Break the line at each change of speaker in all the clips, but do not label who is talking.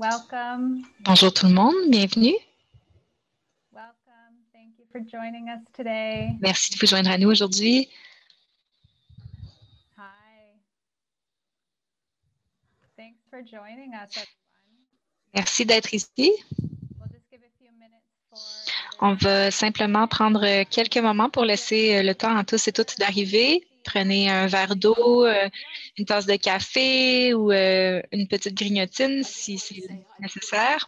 Welcome.
Bonjour tout le monde, bienvenue.
Welcome. Thank you for joining us today.
Merci de vous joindre à nous aujourd'hui.
Hi. Thanks for joining us, everyone.
Merci d'être ici.
We'll just give a few minutes for
On va simplement prendre quelques moments pour laisser le temps à tous et toutes d'arriver. Prenez un verre d'eau, une tasse de café ou une petite grignotine si c'est nécessaire.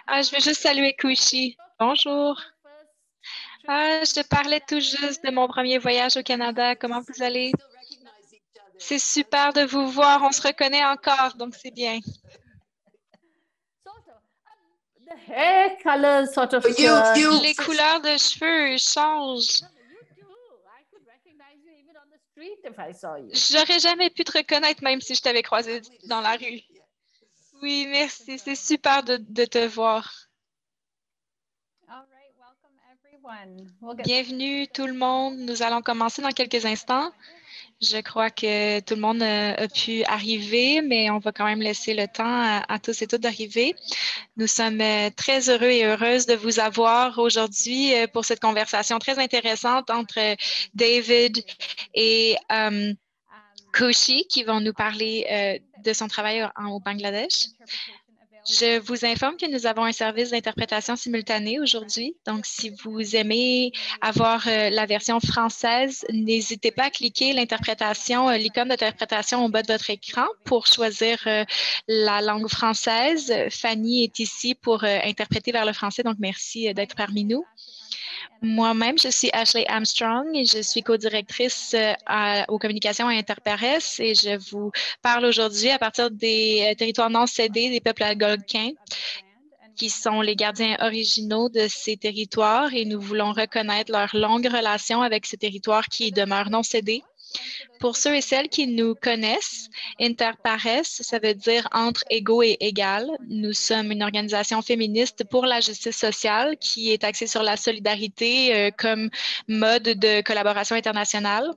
Ah, je veux juste saluer Kushi. Bonjour. Ah, je te parlais tout juste de mon premier voyage au Canada. Comment vous allez? C'est super de vous voir. On se reconnaît encore, donc c'est bien.
the hair color sort of
Les couleurs de cheveux changent.
I could recognize you even on the street if I saw you.
J'aurais jamais pu te reconnaître même si je t'avais croisé dans la rue. Oui, merci. C'est super de te voir.
All right, welcome everyone. We'll get
Bienvenue tout le monde. Nous allons commencer dans quelques instants. Je crois que tout le monde a pu arriver, mais on va quand même laisser le temps à tous et toutes d'arriver. Nous sommes très heureux et heureuses de vous avoir aujourd'hui pour cette conversation très intéressante entre David et Kushi qui vont nous parler de son travail au Bangladesh. Je vous informe que nous avons un service d'interprétation simultanée aujourd'hui. Donc, si vous aimez avoir la version française, n'hésitez pas à cliquer l'icône d'interprétation au bas de votre écran pour choisir la langue française. Fanny est ici pour interpréter vers le français, donc merci d'être parmi nous. Moi-même, je suis Ashley Armstrong et je suis co-directrice aux communications à Interpares et je vous parle aujourd'hui à partir des territoires non cédés des peuples algonquins qui sont les gardiens originaux de ces territoires et nous voulons reconnaître leur longue relation avec ces territoires qui demeurent non cédés. Pour ceux et celles qui nous connaissent, Interpares, ça veut dire entre égaux et égales. Nous sommes une organisation féministe pour la justice sociale qui est axée sur la solidarité comme mode de collaboration internationale.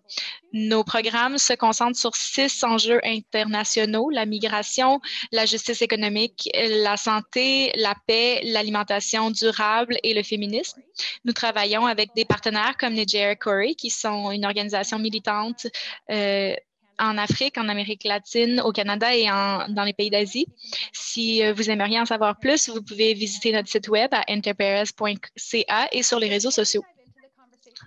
Nos programmes se concentrent sur 6 enjeux internationaux, la migration, la justice économique, la santé, la paix, l'alimentation durable et le féminisme. Nous travaillons avec des partenaires comme Nigeria Corey, qui sont une organisation militante en Afrique, en Amérique latine, au Canada et dans les pays d'Asie. Si vous aimeriez en savoir plus, vous pouvez visiter notre site web à interpares.ca et sur les réseaux sociaux.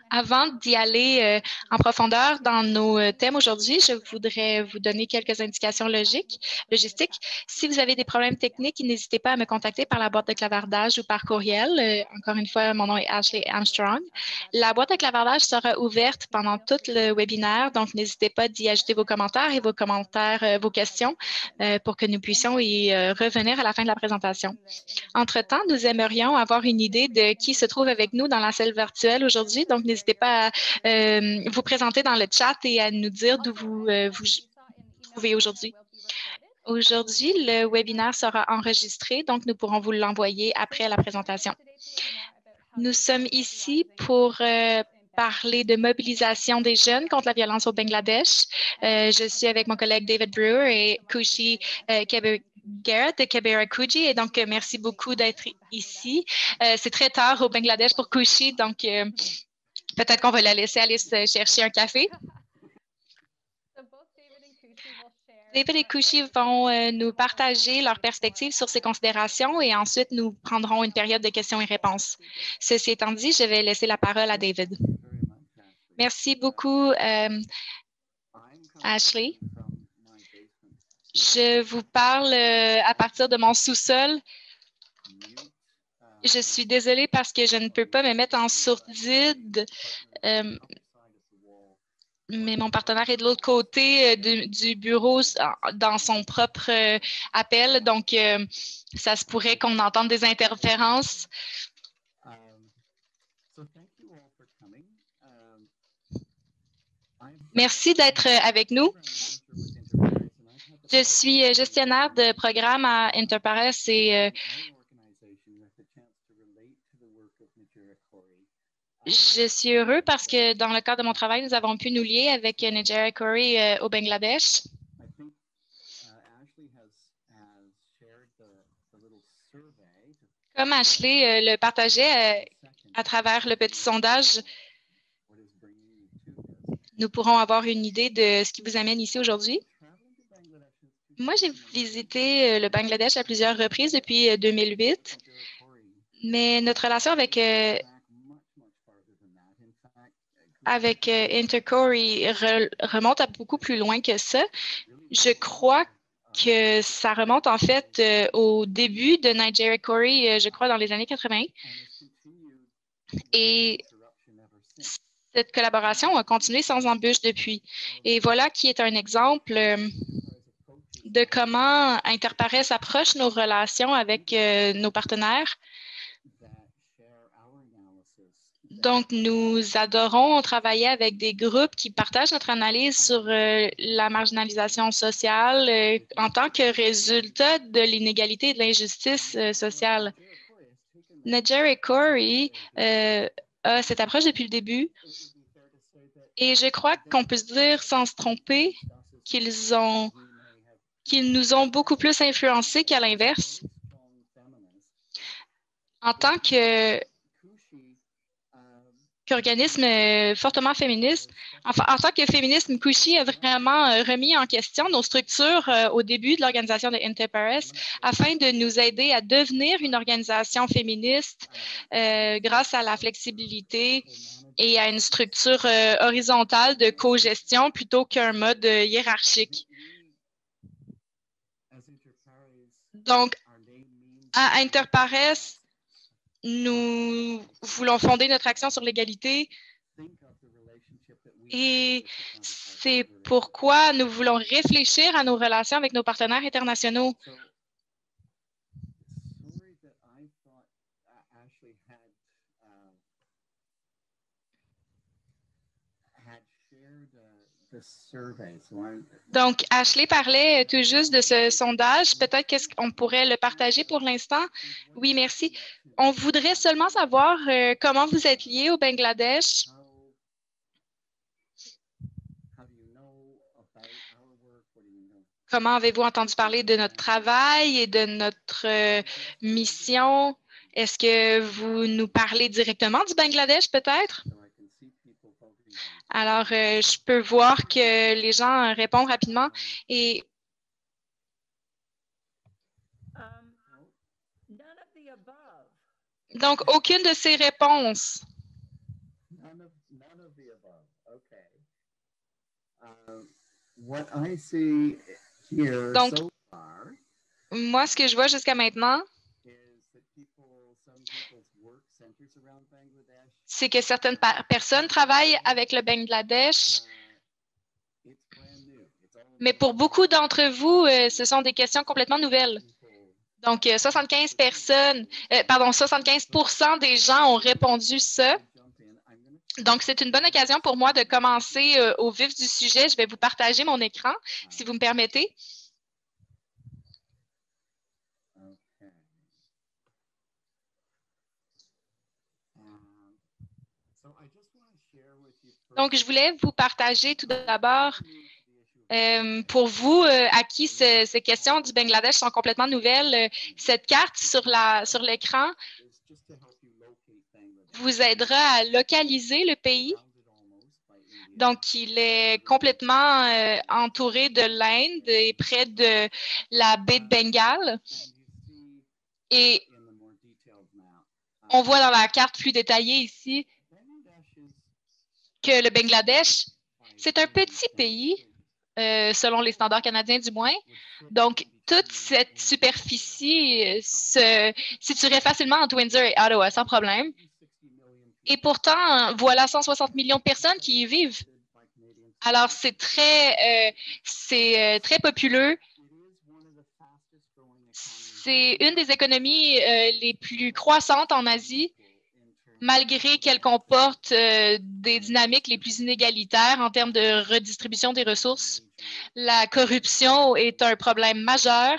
Avant d'y aller en profondeur dans nos thèmes aujourd'hui, je voudrais vous donner quelques indications logistiques. Si vous avez des problèmes techniques, n'hésitez pas à me contacter par la boîte de clavardage ou par courriel. Encore une fois, mon nom est Ashley Armstrong. La boîte de clavardage sera ouverte pendant tout le webinaire, donc n'hésitez pas d'y ajouter vos commentaires et vos questions pour que nous puissions y revenir à la fin de la présentation. Entre-temps, nous aimerions avoir une idée de qui se trouve avec nous dans la salle virtuelle aujourd'hui. Donc, n'hésitez pas à vous présenter dans le chat et à nous dire d'où vous trouvez aujourd'hui. Aujourd'hui, le webinaire sera enregistré, donc nous pourrons vous l'envoyer après la présentation. Nous sommes ici pour parler de mobilisation des jeunes contre la violence au Bangladesh. Je suis avec mon collègue David Brewer et Kushi Garrett de Kebera Kuji. Et donc, merci beaucoup d'être ici. C'est très tard au Bangladesh pour Kushi, donc peut-être qu'on va la laisser aller se chercher un café. David et Kushi vont nous partager leurs perspectives sur ces considérations et ensuite nous prendrons une période de questions et réponses. Ceci étant dit, je vais laisser la parole à David. Merci beaucoup, Ashley. Je vous parle à partir de mon sous-sol. Je suis désolée parce que je ne peux pas me mettre en sourdine, mais mon partenaire est de l'autre côté du bureau dans son propre appel, donc ça se pourrait qu'on entende des interférences. Merci d'être avec nous. Je suis gestionnaire de programme à Interpares et je suis heureux parce que dans le cadre de mon travail, nous avons pu nous lier avec Nigeria Corey au Bangladesh. Comme Ashley le partageait à travers le petit sondage, nous pourrons avoir une idée de ce qui vous amène ici aujourd'hui. Moi, j'ai visité le Bangladesh à plusieurs reprises depuis 2008, mais notre relation avec Intercorey remonte à beaucoup plus loin que ça. Je crois que ça remonte en fait au début de Nigeria Corey, je crois dans les années 80. Et cette collaboration a continué sans embûche depuis. Et voilà qui est un exemple de comment Interpares approche nos relations avec nos partenaires. Donc, nous adorons travailler avec des groupes qui partagent notre analyse sur la marginalisation sociale en tant que résultat de l'inégalité et de l'injustice sociale. Nigeria Corey a cette approche depuis le début et je crois qu'on peut se dire sans se tromper qu'ils nous ont beaucoup plus influencés qu'à l'inverse. En tant qu'organisme fortement féministe, enfin, en tant que féminisme, Kushi a vraiment remis en question nos structures au début de l'organisation de Interpares afin de nous aider à devenir une organisation féministe grâce à la flexibilité et à une structure horizontale de co-gestion plutôt qu'un mode hiérarchique. Donc, à Interpares, nous voulons fonder notre action sur l'égalité et c'est pourquoi nous voulons réfléchir à nos relations avec nos partenaires internationaux. Donc, Ashley parlait tout juste de ce sondage. Peut-être qu'on pourrait le partager pour l'instant. Oui, merci. On voudrait seulement savoir comment vous êtes liés au Bangladesh. Comment avez-vous entendu parler de notre travail et de notre mission? Est-ce que vous nous parlez directement du Bangladesh, peut-être? Alors, je peux voir que les gens répondent rapidement. Et donc, aucune de ces réponses. Donc, moi, ce que je vois jusqu'à maintenant, c'est que certaines personnes travaillent avec le Bangladesh, mais pour beaucoup d'entre vous, ce sont des questions complètement nouvelles. Donc, 75% des gens ont répondu ça. Donc, c'est une bonne occasion pour moi de commencer au vif du sujet. Je vais vous partager mon écran, si vous me permettez. Donc, je voulais vous partager tout d'abord, pour vous, à qui ces questions du Bangladesh sont complètement nouvelles, cette carte sur l'écran vous aidera à localiser le pays. Donc, il est complètement entouré de l'Inde et près de la baie de Bengale. Et on voit dans la carte plus détaillée ici que le Bangladesh, c'est un petit pays, selon les standards canadiens du moins. Donc, toute cette superficie se situerait facilement entre Windsor et Ottawa, sans problème. Et pourtant, voilà 160 millions de personnes qui y vivent. Alors, c'est très populeux. C'est une des économies les plus croissantes en Asie, malgré qu'elle comporte des dynamiques les plus inégalitaires en termes de redistribution des ressources. La corruption est un problème majeur.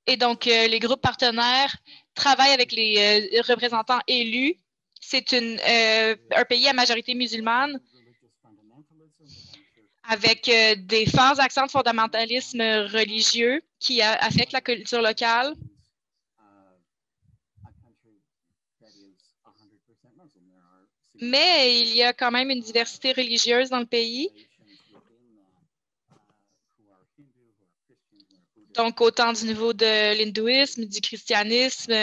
Et donc, les groupes partenaires travaillent avec les représentants élus. C'est un pays à majorité musulmane. avec des forts accents de fondamentalisme religieux qui affectent la culture locale. Mais il y a quand même une diversité religieuse dans le pays. Donc, autant du niveau de l'hindouisme, du christianisme,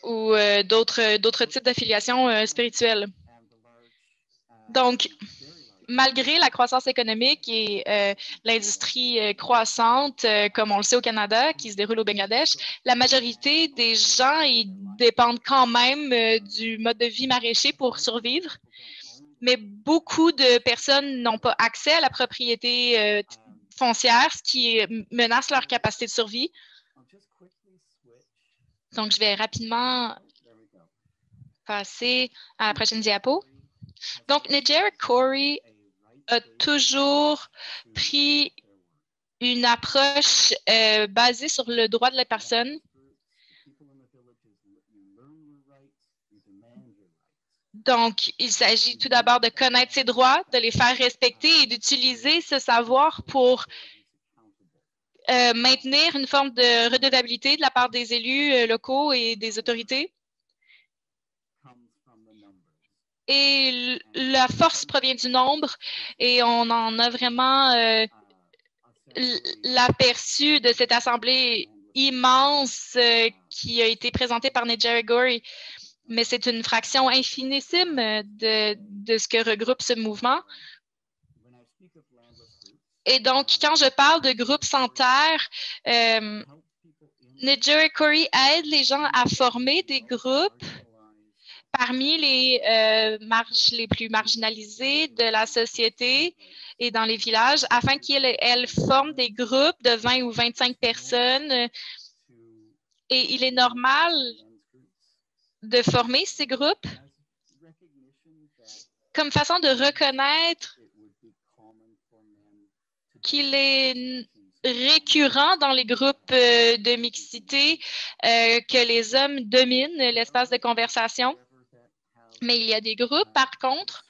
ou d'autres types d'affiliations spirituelles. Donc, malgré la croissance économique et l'industrie croissante, comme on le sait au Canada, qui se déroule au Bangladesh, la majorité des gens ils dépendent quand même du mode de vie maraîcher pour survivre. Mais beaucoup de personnes n'ont pas accès à la propriété foncière, ce qui menace leur capacité de survie. Donc, je vais rapidement passer à la prochaine diapo. Donc, Nejera Corey a toujours pris une approche basée sur le droit de la personne. Donc, il s'agit tout d'abord de connaître ses droits, de les faire respecter et d'utiliser ce savoir pour maintenir une forme de redevabilité de la part des élus locaux et des autorités. Et la force provient du nombre et on en a vraiment l'aperçu de cette assemblée immense qui a été présentée par Nejera Corey. Mais c'est une fraction infinissime de ce que regroupe ce mouvement. Et donc, quand je parle de groupes sans terre, Nejera Corey aide les gens à former des groupes parmi les plus marginalisés de la société et dans les villages, afin qu'elles forment des groupes de 20 ou 25 personnes. Et il est normal de former ces groupes comme façon de reconnaître qu'il est récurrent dans les groupes de mixité que les hommes dominent l'espace de conversation. Mais il y a des groupes, par contre,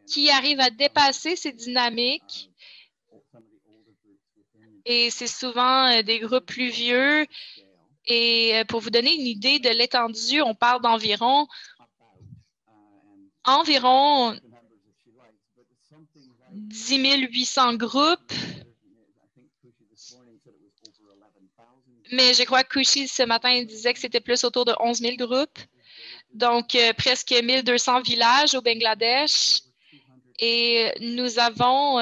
qui arrivent à dépasser ces dynamiques. Et c'est souvent des groupes plus vieux. Et pour vous donner une idée de l'étendue, on parle d'environ environ 10 800 groupes. Mais je crois que Kushi, ce matin, disait que c'était plus autour de 11 000 groupes. Donc, presque 1200 villages au Bangladesh. Et nous avons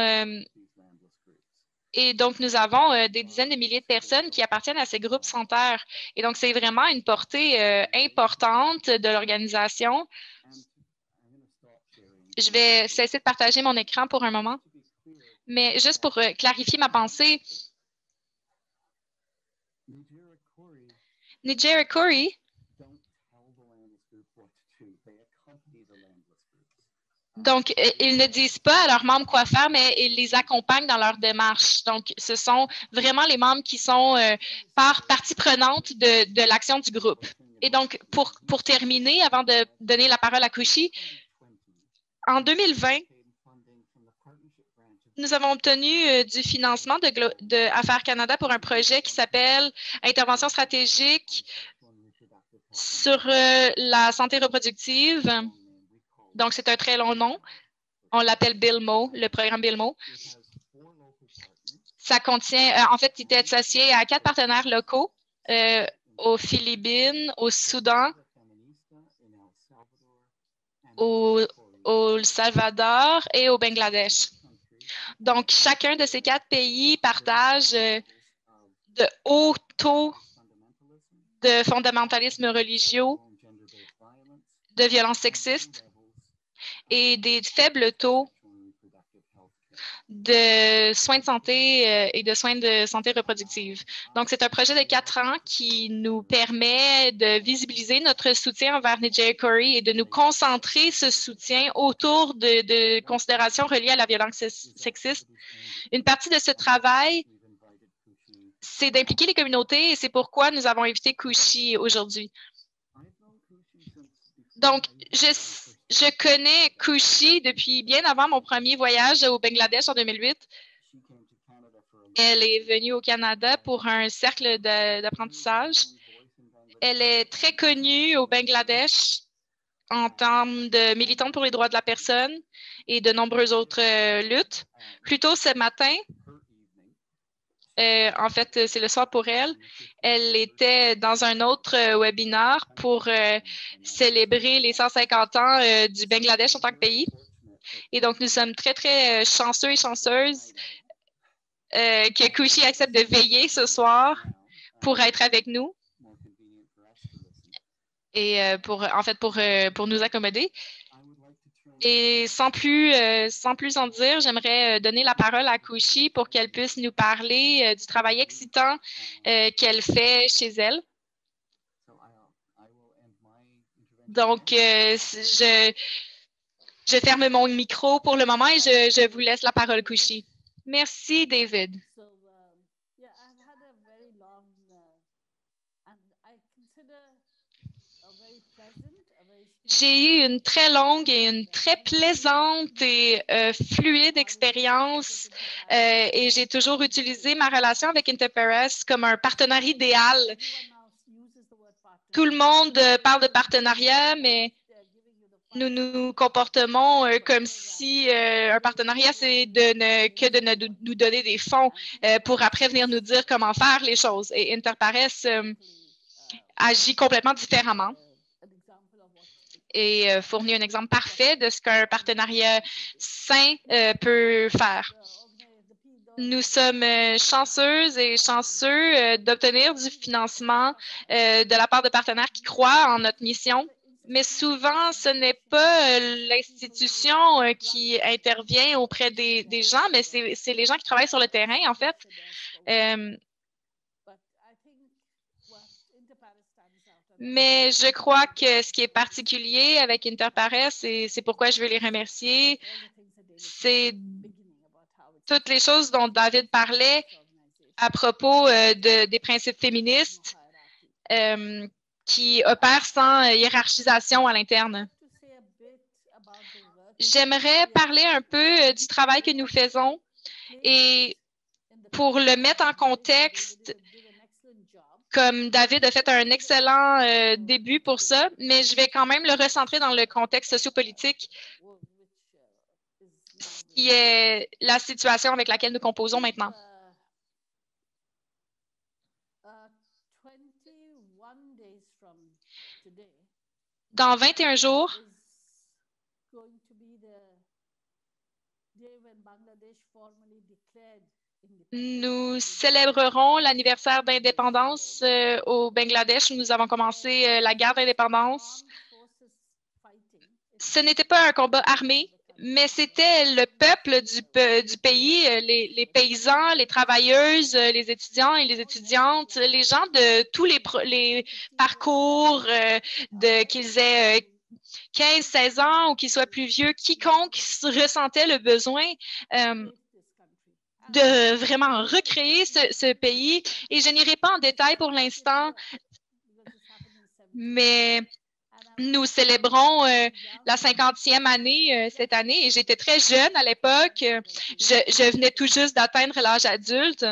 des dizaines de milliers de personnes qui appartiennent à ces groupes sans terre. Et donc, c'est vraiment une portée importante de l'organisation. Je vais cesser de partager mon écran pour un moment. Mais juste pour clarifier ma pensée, Nejera Corey donc, ils ne disent pas à leurs membres quoi faire, mais ils les accompagnent dans leur démarche. Donc, ce sont vraiment les membres qui sont partie prenante de l'action du groupe. Et donc, pour terminer, avant de donner la parole à Kushi, en 2020, nous avons obtenu du financement de Affaires Canada pour un projet qui s'appelle Intervention stratégique sur la santé reproductive. Donc, c'est un très long nom. On l'appelle BILMO, le programme BILMO. Ça contient, en fait, il était associé à 4 partenaires locaux aux Philippines, au Soudan, au Salvador et au Bangladesh. Donc, chacun de ces 4 pays partage de hauts taux de fondamentalisme religieux, de violence sexiste et des faibles taux de soins de santé et de soins de santé reproductive. Donc, c'est un projet de 4 ans qui nous permet de visibiliser notre soutien envers Nejera Corey et de nous concentrer ce soutien autour de considérations reliées à la violence sexiste. Une partie de ce travail, c'est d'impliquer les communautés et c'est pourquoi nous avons invité Kushi aujourd'hui. Donc, je connais Kushi depuis bien avant mon premier voyage au Bangladesh en 2008. Elle est venue au Canada pour un cercle d'apprentissage. Elle est très connue au Bangladesh en termes de militante pour les droits de la personne et de nombreuses autres luttes. Plus tôt ce matin, en fait, c'est le soir pour elle. Elle était dans un autre webinaire pour célébrer les 150 ans du Bangladesh en tant que pays. Et donc, nous sommes très, très chanceux et chanceuses que Kushi accepte de veiller ce soir pour être avec nous et pour nous accommoder. Et sans plus en dire, j'aimerais donner la parole à Kushi pour qu'elle puisse nous parler du travail excitant qu'elle fait chez elle. Donc, je ferme mon micro pour le moment et je vous laisse la parole, Kushi. Merci, David. J'ai eu une très longue et une très plaisante et fluide expérience et j'ai toujours utilisé ma relation avec Interpares comme un partenaire idéal. Tout le monde parle de partenariat, mais nous nous comportons comme si un partenariat, c'est que de nous donner des fonds pour après venir nous dire comment faire les choses. Et Interpares agit complètement différemment et fournit un exemple parfait de ce qu'un partenariat sain peut faire. Nous sommes chanceuses et chanceux d'obtenir du financement de la part de partenaires qui croient en notre mission. Mais souvent, ce n'est pas l'institution qui intervient auprès des gens, mais c'est les gens qui travaillent sur le terrain, en fait. Mais je crois que ce qui est particulier avec Interpares, c'est pourquoi je veux les remercier, c'est toutes les choses dont David parlait à propos des principes féministes qui opèrent sans hiérarchisation à l'interne. J'aimerais parler un peu du travail que nous faisons et pour le mettre en contexte, comme David a fait un excellent début pour ça, mais je vais quand même le recentrer dans le contexte sociopolitique, qui est la situation avec laquelle nous composons maintenant. Dans 21 jours, nous célébrerons l'anniversaire d'indépendance au Bangladesh où nous avons commencé la guerre d'indépendance. Ce n'était pas un combat armé, mais c'était le peuple du pays, les paysans, les travailleuses, les étudiants et les étudiantes, les gens de tous les parcours, qu'ils aient 15, 16 ans ou qu'ils soient plus vieux, quiconque ressentait le besoin de vraiment recréer ce pays. Et je n'irai pas en détail pour l'instant, mais nous célébrons la 50e année cette année et j'étais très jeune à l'époque. Je venais tout juste d'atteindre l'âge adulte.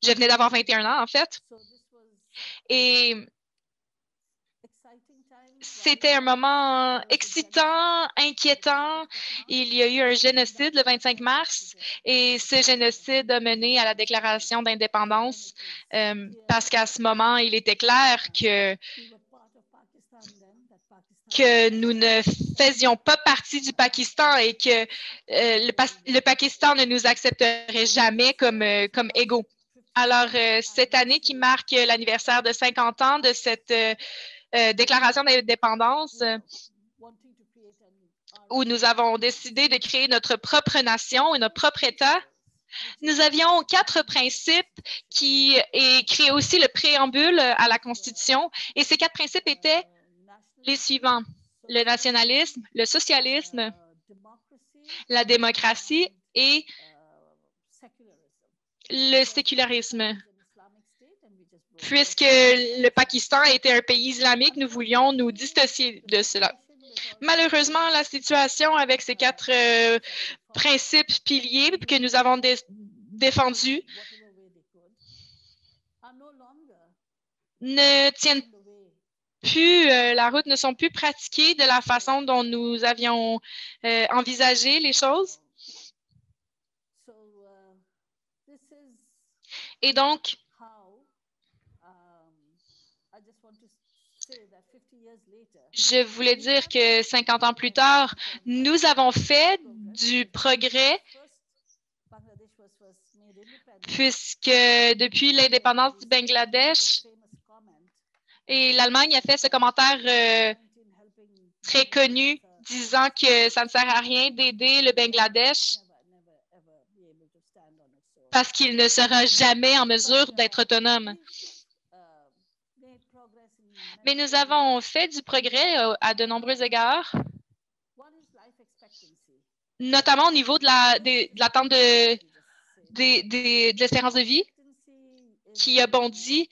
Je venais d'avoir 21 ans, en fait. Et c'était un moment excitant, inquiétant. Il y a eu un génocide le 25 mars et ce génocide a mené à la déclaration d'indépendance parce qu'à ce moment, il était clair que nous ne faisions pas partie du Pakistan et que le Pakistan ne nous accepterait jamais comme égaux. Alors, cette année qui marque l'anniversaire de 50 ans de cette déclaration d'indépendance, où nous avons décidé de créer notre propre nation et notre propre État, nous avions 4 principes et créé aussi le préambule à la Constitution. Et ces 4 principes étaient les suivants: le nationalisme, le socialisme, la démocratie et le sécularisme. puisque le Pakistan était un pays islamique, nous voulions nous dissocier de cela. Malheureusement, la situation avec ces 4 principes piliers que nous avons défendus ne tiennent plus la route, ne sont plus pratiquées de la façon dont nous avions envisagé les choses. Et donc, je voulais dire que 50 ans plus tard, nous avons fait du progrès puisque depuis l'indépendance du Bangladesh, et l'Allemagne a fait ce commentaire très connu disant que ça ne sert à rien d'aider le Bangladesh parce qu'il ne sera jamais en mesure d'être autonome. Mais nous avons fait du progrès à de nombreux égards, notamment au niveau de l'attente de l'espérance de vie qui a bondi.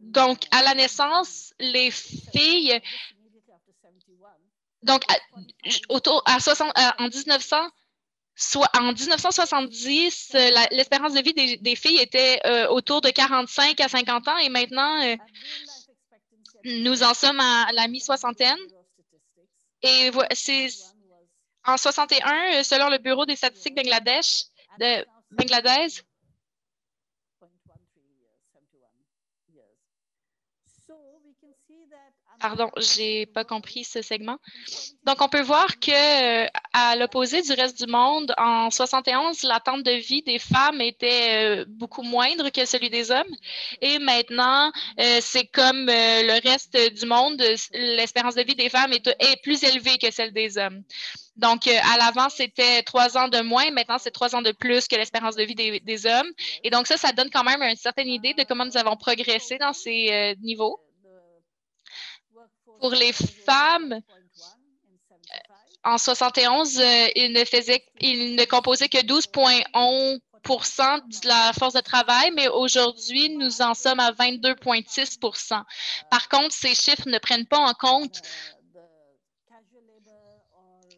Donc, à la naissance, les filles, donc en 1970, l'espérance de vie des filles était autour de 45 à 50 ans et maintenant, nous en sommes à la mi-soixantaine. Et c'est en 61, selon le Bureau des statistiques Bangladesh, Pardon, j'ai pas compris ce segment. Donc, on peut voir que, à l'opposé du reste du monde, en 71, l'attente de vie des femmes était beaucoup moindre que celui des hommes. Et maintenant, c'est comme le reste du monde, l'espérance de vie des femmes est plus élevée que celle des hommes. Donc, à l'avant, c'était 3 ans de moins. Maintenant, c'est 3 ans de plus que l'espérance de vie des hommes. Et donc, ça donne quand même une certaine idée de comment nous avons progressé dans ces niveaux. Pour les femmes, en 71, ils ne composaient que 12,11 % de la force de travail, mais aujourd'hui, nous en sommes à 22,6 %. Par contre, ces chiffres ne prennent pas en compte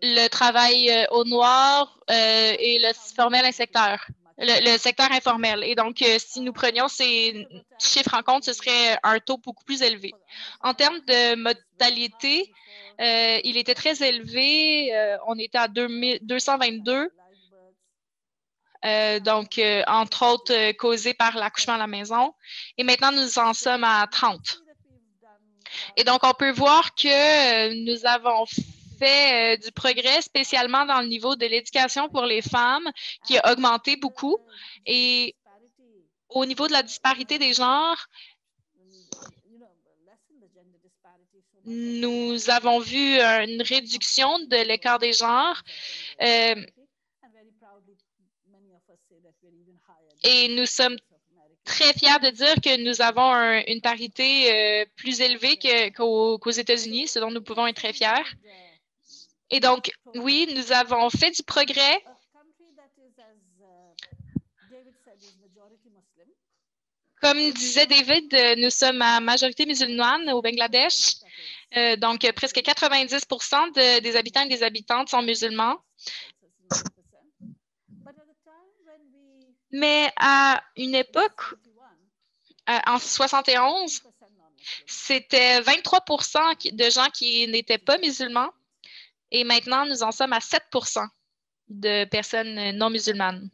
le travail au noir et le formel inspecteur. Le secteur informel. Et donc, si nous prenions ces chiffres en compte, ce serait un taux beaucoup plus élevé. En termes de modalité, il était très élevé. On était à 222. Donc, entre autres, causé par l'accouchement à la maison. Et maintenant, nous en sommes à 30. Et donc, on peut voir que nous avons fait du progrès, spécialement dans le niveau de l'éducation pour les femmes, qui a augmenté beaucoup. Et au niveau de la disparité des genres, nous avons vu une réduction de l'écart des genres. Et nous sommes très fiers de dire que nous avons une parité plus élevée qu'aux États-Unis, ce dont nous pouvons être très fiers. Et donc, oui, nous avons fait du progrès. Comme disait David, nous sommes à majorité musulmane au Bangladesh. Donc, presque 90 % des habitants et des habitantes sont musulmans. Mais à une époque, en 71, c'était 23 % de gens qui n'étaient pas musulmans. Et maintenant, nous en sommes à 7 % de personnes non musulmanes.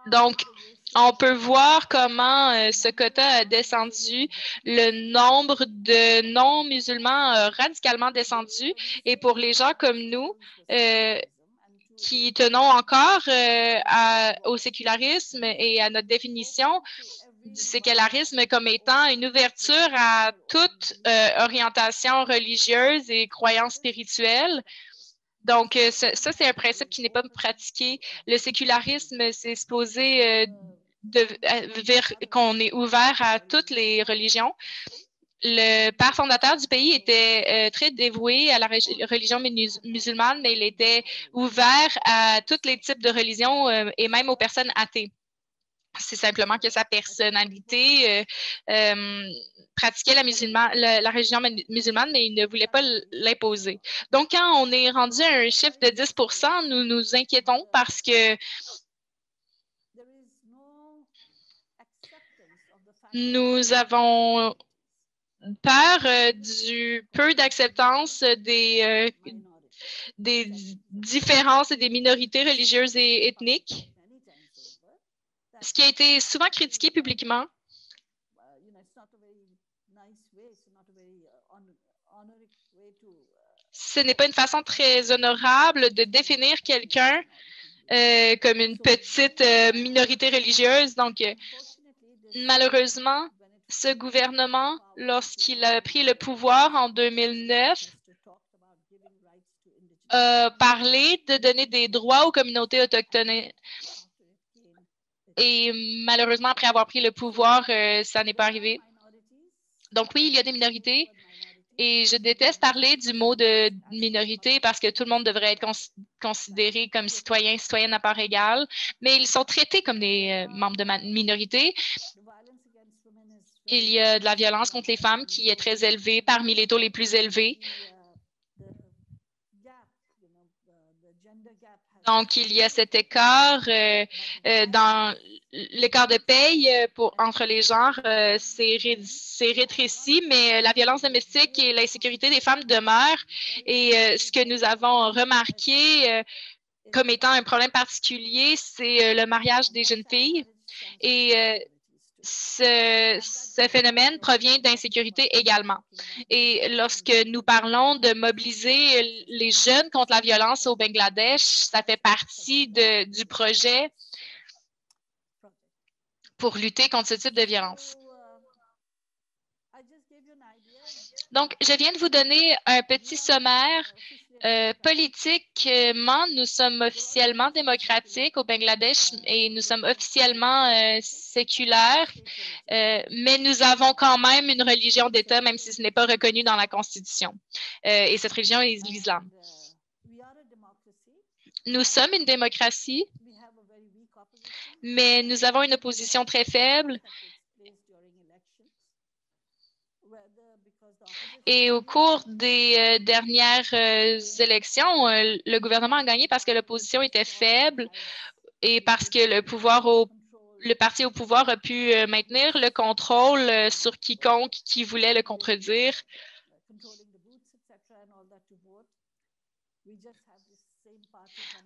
Donc, on peut voir comment ce quota a descendu. Le nombre de non-musulmans a radicalement descendu. Et pour les gens comme nous, qui tenons encore au sécularisme et à notre définition du sécularisme comme étant une ouverture à toute orientation religieuse et croyance spirituelle. Donc, ça c'est un principe qui n'est pas pratiqué. Le sécularisme, c'est supposé qu'on est ouvert à toutes les religions. le père fondateur du pays était très dévoué à la religion musulmane, mais il était ouvert à tous les types de religions et même aux personnes athées. C'est simplement que sa personnalité pratiquait la religion musulmane, mais il ne voulait pas l'imposer. Donc, quand on est rendu à un chiffre de 10 nous nous inquiétons parce que nous avons peur du peu d'acceptance des différences et des minorités religieuses et ethniques, ce qui a été souvent critiqué publiquement. Ce n'est pas une façon très honorable de définir quelqu'un comme une petite minorité religieuse. Donc, malheureusement, ce gouvernement, lorsqu'il a pris le pouvoir en 2009, a parlé de donner des droits aux communautés autochtones. Et malheureusement, après avoir pris le pouvoir, ça n'est pas arrivé. Donc oui, il y a des minorités. Et je déteste parler du mot de minorité parce que tout le monde devrait être considéré comme citoyenne à part égale, mais ils sont traités comme des membres de minorité. Il y a de la violence contre les femmes qui est très élevée, parmi les taux les plus élevés. Donc, il y a cet écart dans l'écart de paye entre les genres, c'est rétréci, mais la violence domestique et l'insécurité des femmes demeurent. Et ce que nous avons remarqué comme étant un problème particulier, c'est le mariage des jeunes filles. Et ce phénomène provient d'insécurité également. Et lorsque nous parlons de mobiliser les jeunes contre la violence au Bangladesh, ça fait partie du projet pour lutter contre ce type de violence. Donc, je viens de vous donner un petit sommaire. Politiquement, nous sommes officiellement démocratiques au Bangladesh et nous sommes officiellement séculaires, mais nous avons quand même une religion d'État, même si ce n'est pas reconnu dans la Constitution. Et cette religion est l'islam. Nous sommes une démocratie, mais nous avons une opposition très faible. Et au cours des dernières élections, le gouvernement a gagné parce que l'opposition était faible et parce que le parti au pouvoir a pu maintenir le contrôle sur quiconque qui voulait le contredire.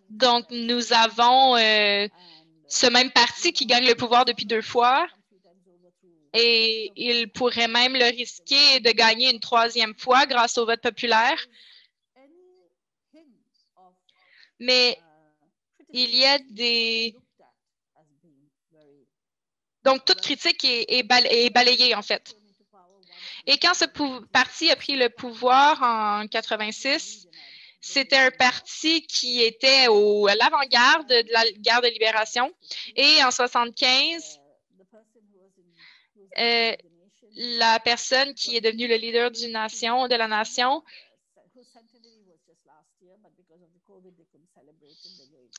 Donc, nous avons ce même parti qui gagne le pouvoir depuis 2 fois. Et il pourrait même le risquer de gagner une 3e fois grâce au vote populaire. Mais il y a des... Donc, toute critique est balayée, en fait. Et quand ce parti a pris le pouvoir en 86, c'était un parti qui était à l'avant-garde de la guerre de libération. Et en 75, la personne qui est devenue le leader de la nation,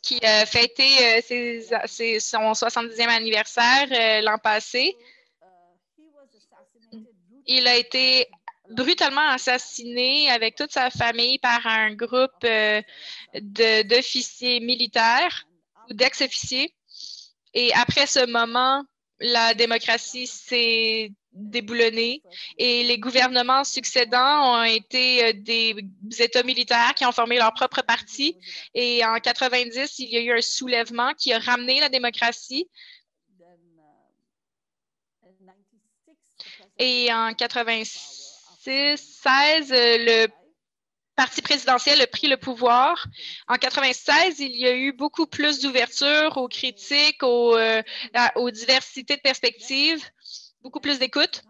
qui a fêté son 70e anniversaire l'an passé, il a été brutalement assassiné avec toute sa famille par un groupe d'officiers militaires ou d'ex-officiers. Et après ce moment, la démocratie s'est déboulonnée et les gouvernements succédants ont été des États militaires qui ont formé leur propre parti. Et en 90, il y a eu un soulèvement qui a ramené la démocratie. Et en 96, le parti présidentiel a pris le pouvoir. En 96, il y a eu beaucoup plus d'ouverture aux critiques, aux diversités de perspectives, beaucoup plus d'écoute.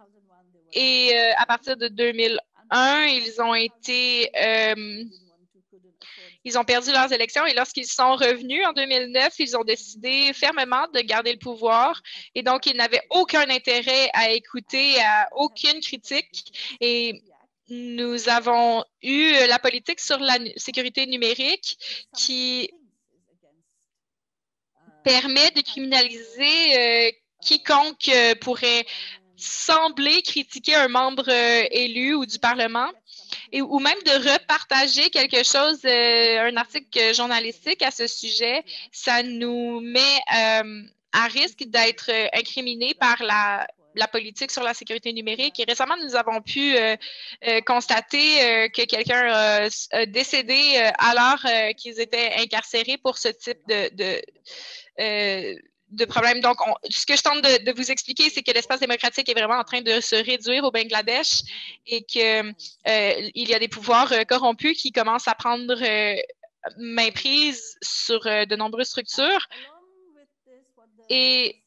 Et à partir de 2001, ils ont été Ils ont perdu leurs élections et lorsqu'ils sont revenus en 2009, ils ont décidé fermement de garder le pouvoir et donc ils n'avaient aucun intérêt à écouter à aucune critique et nous avons eu la politique sur la sécurité numérique qui permet de criminaliser quiconque pourrait sembler critiquer un membre élu ou du Parlement ou même de repartager quelque chose, un article journalistique à ce sujet. Ça nous met à risque d'être incriminés par la politique sur la sécurité numérique. Et récemment, nous avons pu constater que quelqu'un a décédé alors qu'ils étaient incarcérés pour ce type de problème. Donc, ce que je tente de vous expliquer, c'est que l'espace démocratique est vraiment en train de se réduire au Bangladesh et qu'il y a des pouvoirs corrompus qui commencent à prendre mainprise sur de nombreuses structures. Et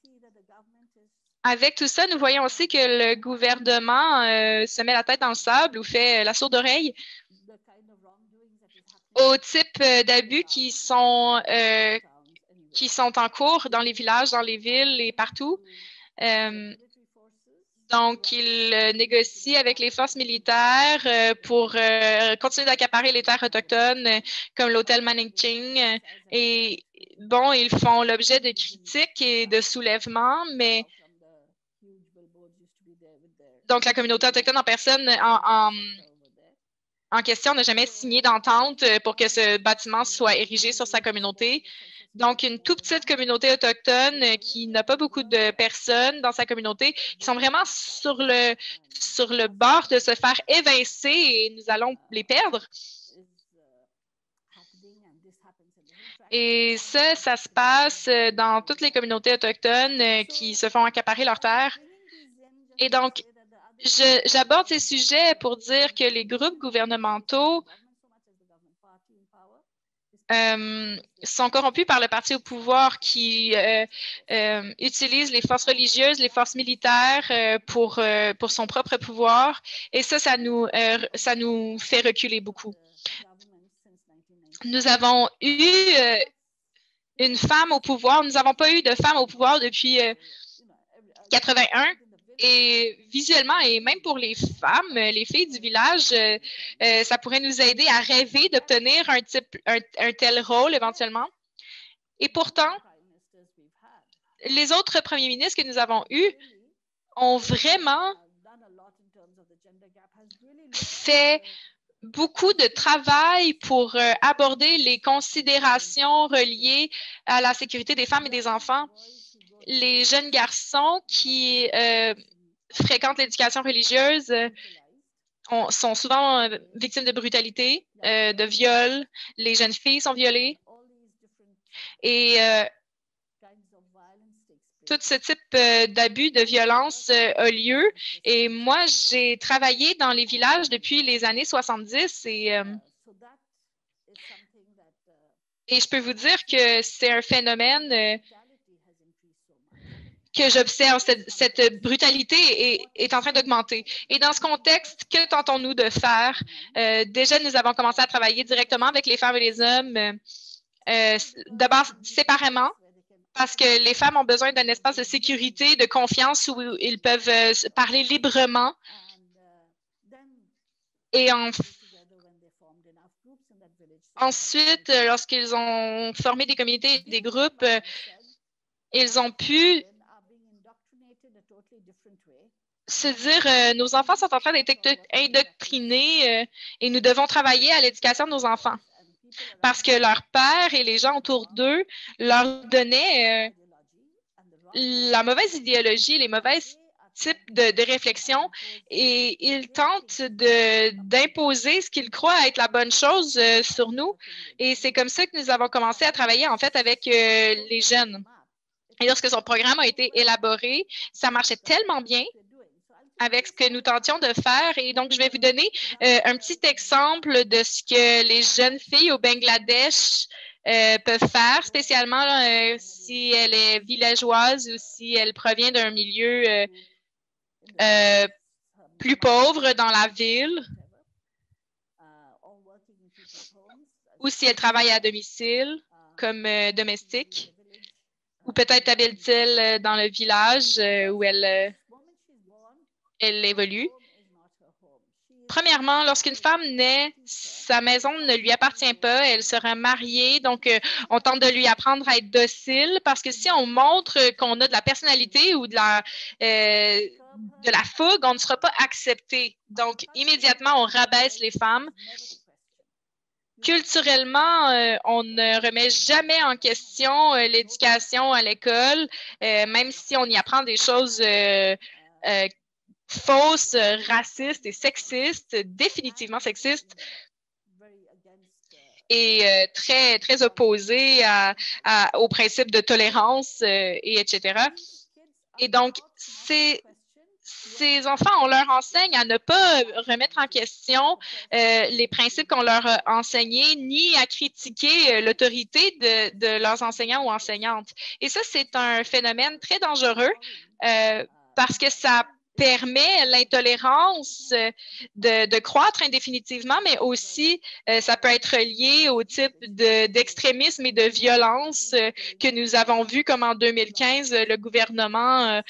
avec tout ça, nous voyons aussi que le gouvernement se met la tête dans le sable ou fait la sourde oreille aux types d'abus qui sont en cours dans les villages, dans les villes et partout. Donc, ils négocient avec les forces militaires pour continuer d'accaparer les terres autochtones comme l'hôtel Maningching. Et bon, ils font l'objet de critiques et de soulèvements, mais donc la communauté autochtone en personne en question n'a jamais signé d'entente pour que ce bâtiment soit érigé sur sa communauté. Donc, une toute petite communauté autochtone qui n'a pas beaucoup de personnes dans sa communauté, qui sont vraiment sur le bord de se faire évincer et nous allons les perdre. Et ça se passe dans toutes les communautés autochtones qui se font accaparer leurs terres. Et donc, j'aborde ces sujets pour dire que les groupes gouvernementaux sont corrompus par le parti au pouvoir qui utilise les forces religieuses, les forces militaires pour son propre pouvoir. Et ça nous fait reculer beaucoup. Nous avons eu une femme au pouvoir. Nous n'avons pas eu de femme au pouvoir depuis 81. Et visuellement, et même pour les femmes, les filles du village, ça pourrait nous aider à rêver d'obtenir un tel rôle éventuellement. Et pourtant, les autres premiers ministres que nous avons eus ont vraiment fait beaucoup de travail pour aborder les considérations reliées à la sécurité des femmes et des enfants. Les jeunes garçons qui fréquentent l'éducation religieuse sont souvent victimes de brutalité, de viol. Les jeunes filles sont violées. Et tout ce type d'abus, de violence a lieu. Et moi, j'ai travaillé dans les villages depuis les années 70 et je peux vous dire que c'est un phénomène que j'observe. Cette brutalité est en train d'augmenter. Et dans ce contexte, que tentons-nous de faire? Déjà, nous avons commencé à travailler directement avec les femmes et les hommes, d'abord séparément, parce que les femmes ont besoin d'un espace de sécurité, de confiance où ils peuvent parler librement. Et ensuite, lorsqu'ils ont formé des communautés et des groupes, ils ont pu se dire nos enfants sont en train d'être indoctrinés et nous devons travailler à l'éducation de nos enfants. Parce que leur père et les gens autour d'eux leur donnaient la mauvaise idéologie, les mauvaises types de réflexion et ils tentent d'imposer ce qu'ils croient être la bonne chose sur nous. Et c'est comme ça que nous avons commencé à travailler en fait avec les jeunes. Et lorsque son programme a été élaboré, ça marchait tellement bien avec ce que nous tentions de faire. Et donc, je vais vous donner un petit exemple de ce que les jeunes filles au Bangladesh peuvent faire, spécialement si elle est villageoise ou si elle provient d'un milieu plus pauvre dans la ville ou si elles travaillent à domicile comme domestiques, ou peut-être habite-t-elle dans le village où elle évolue. Premièrement, lorsqu'une femme naît, sa maison ne lui appartient pas, elle sera mariée, donc on tente de lui apprendre à être docile parce que si on montre qu'on a de la personnalité ou de la fougue, on ne sera pas accepté. Donc, immédiatement, on rabaisse les femmes. Culturellement, on ne remet jamais en question l'éducation à l'école, même si on y apprend des choses fausses, racistes et sexistes, définitivement sexistes, et très, très opposées au principe de tolérance, et etc. Et donc, ces enfants, on leur enseigne à ne pas remettre en question les principes qu'on leur a enseignés, ni à critiquer l'autorité de leurs enseignants ou enseignantes. Et ça, c'est un phénomène très dangereux parce que ça permet l'intolérance de croître indéfinitivement, mais aussi ça peut être lié au type d'extrémisme et de violence que nous avons vu, comme en 2015, le gouvernement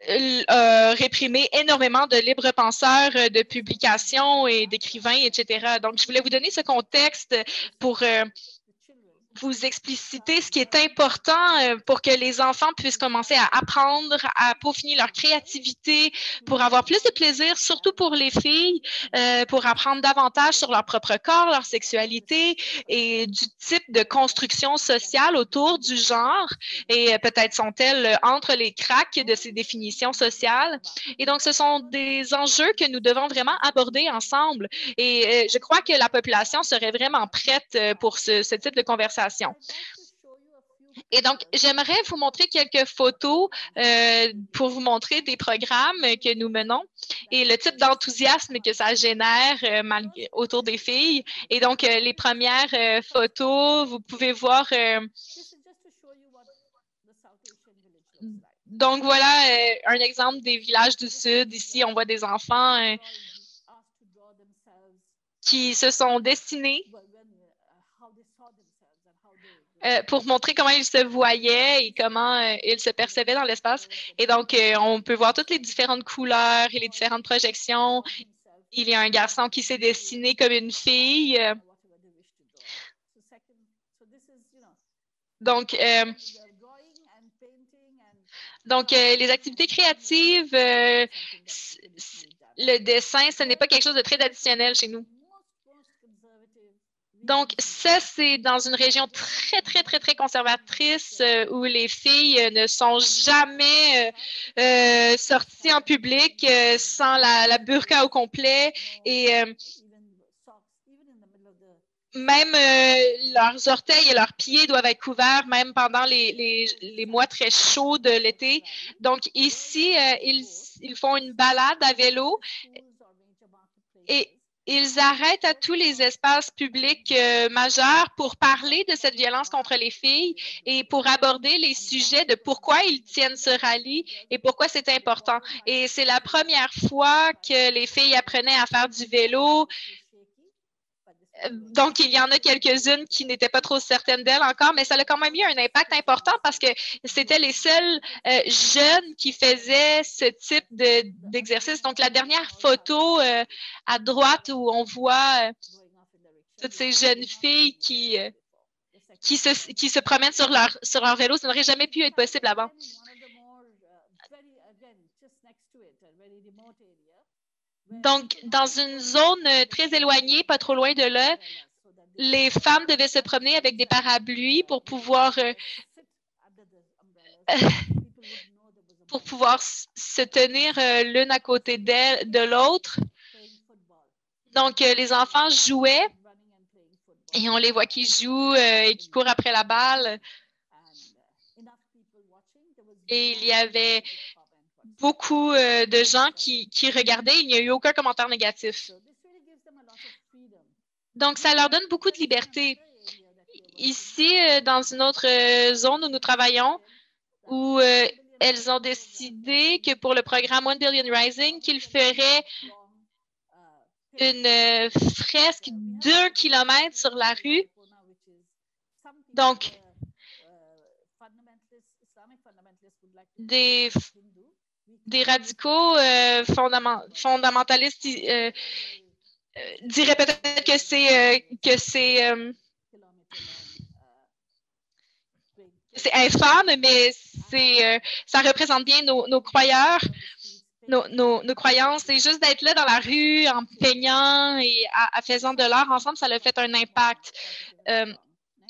réprimer énormément de libres penseurs, de publications et d'écrivains, etc. Donc, je voulais vous donner ce contexte pour vous expliciter ce qui est important pour que les enfants puissent commencer à apprendre, à peaufiner leur créativité, pour avoir plus de plaisir, surtout pour les filles, pour apprendre davantage sur leur propre corps, leur sexualité et du type de construction sociale autour du genre. Et peut-être sont-elles entre les cracks de ces définitions sociales. Et donc, ce sont des enjeux que nous devons vraiment aborder ensemble. Et je crois que la population serait vraiment prête pour ce type de conversation. Et donc, j'aimerais vous montrer quelques photos pour vous montrer des programmes que nous menons et le type d'enthousiasme que ça génère autour des filles. Et donc, les premières photos, vous pouvez voir... donc, voilà un exemple des villages du Sud. Ici, on voit des enfants qui se sont destinés pour montrer comment ils se voyaient et comment ils se percevaient dans l'espace. Et donc, on peut voir toutes les différentes couleurs et les différentes projections. Il y a un garçon qui s'est dessiné comme une fille. Donc, les activités créatives, le dessin, ce n'est pas quelque chose de très traditionnel chez nous. Donc, ça, c'est dans une région très, très, très, très conservatrice où les filles ne sont jamais sorties en public sans la burqa au complet et même leurs orteils et leurs pieds doivent être couverts, même pendant les mois très chauds de l'été. Donc, ici, ils font une balade à vélo et ils arrêtent à tous les espaces publics majeurs pour parler de cette violence contre les filles et pour aborder les sujets de pourquoi ils tiennent ce rallye et pourquoi c'est important. Et c'est la première fois que les filles apprenaient à faire du vélo. Donc, il y en a quelques-unes qui n'étaient pas trop certaines d'elles encore, mais ça a quand même eu un impact important parce que c'était les seuls jeunes qui faisaient ce type d'exercice. Donc, la dernière photo à droite où on voit toutes ces jeunes filles qui se promènent sur leur vélo, ça n'aurait jamais pu être possible avant. Donc, dans une zone très éloignée, pas trop loin de là, les femmes devaient se promener avec des parapluies pour pouvoir se tenir l'une à côté de l'autre. Donc, les enfants jouaient et on les voit qui jouent et qui courent après la balle. Et il y avait beaucoup de gens qui regardaient. Il n'y a eu aucun commentaire négatif. Donc, ça leur donne beaucoup de liberté. Ici, dans une autre zone où nous travaillons, où elles ont décidé que pour le programme One Billion Rising, qu'ils feraient une fresque d'1 kilomètre sur la rue. Donc, des radicaux fondamentalistes diraient peut-être que c'est infâme, mais ça représente bien nos croyeurs, nos croyances. Et juste d'être là dans la rue en peignant et en faisant de l'art ensemble, ça a fait un impact.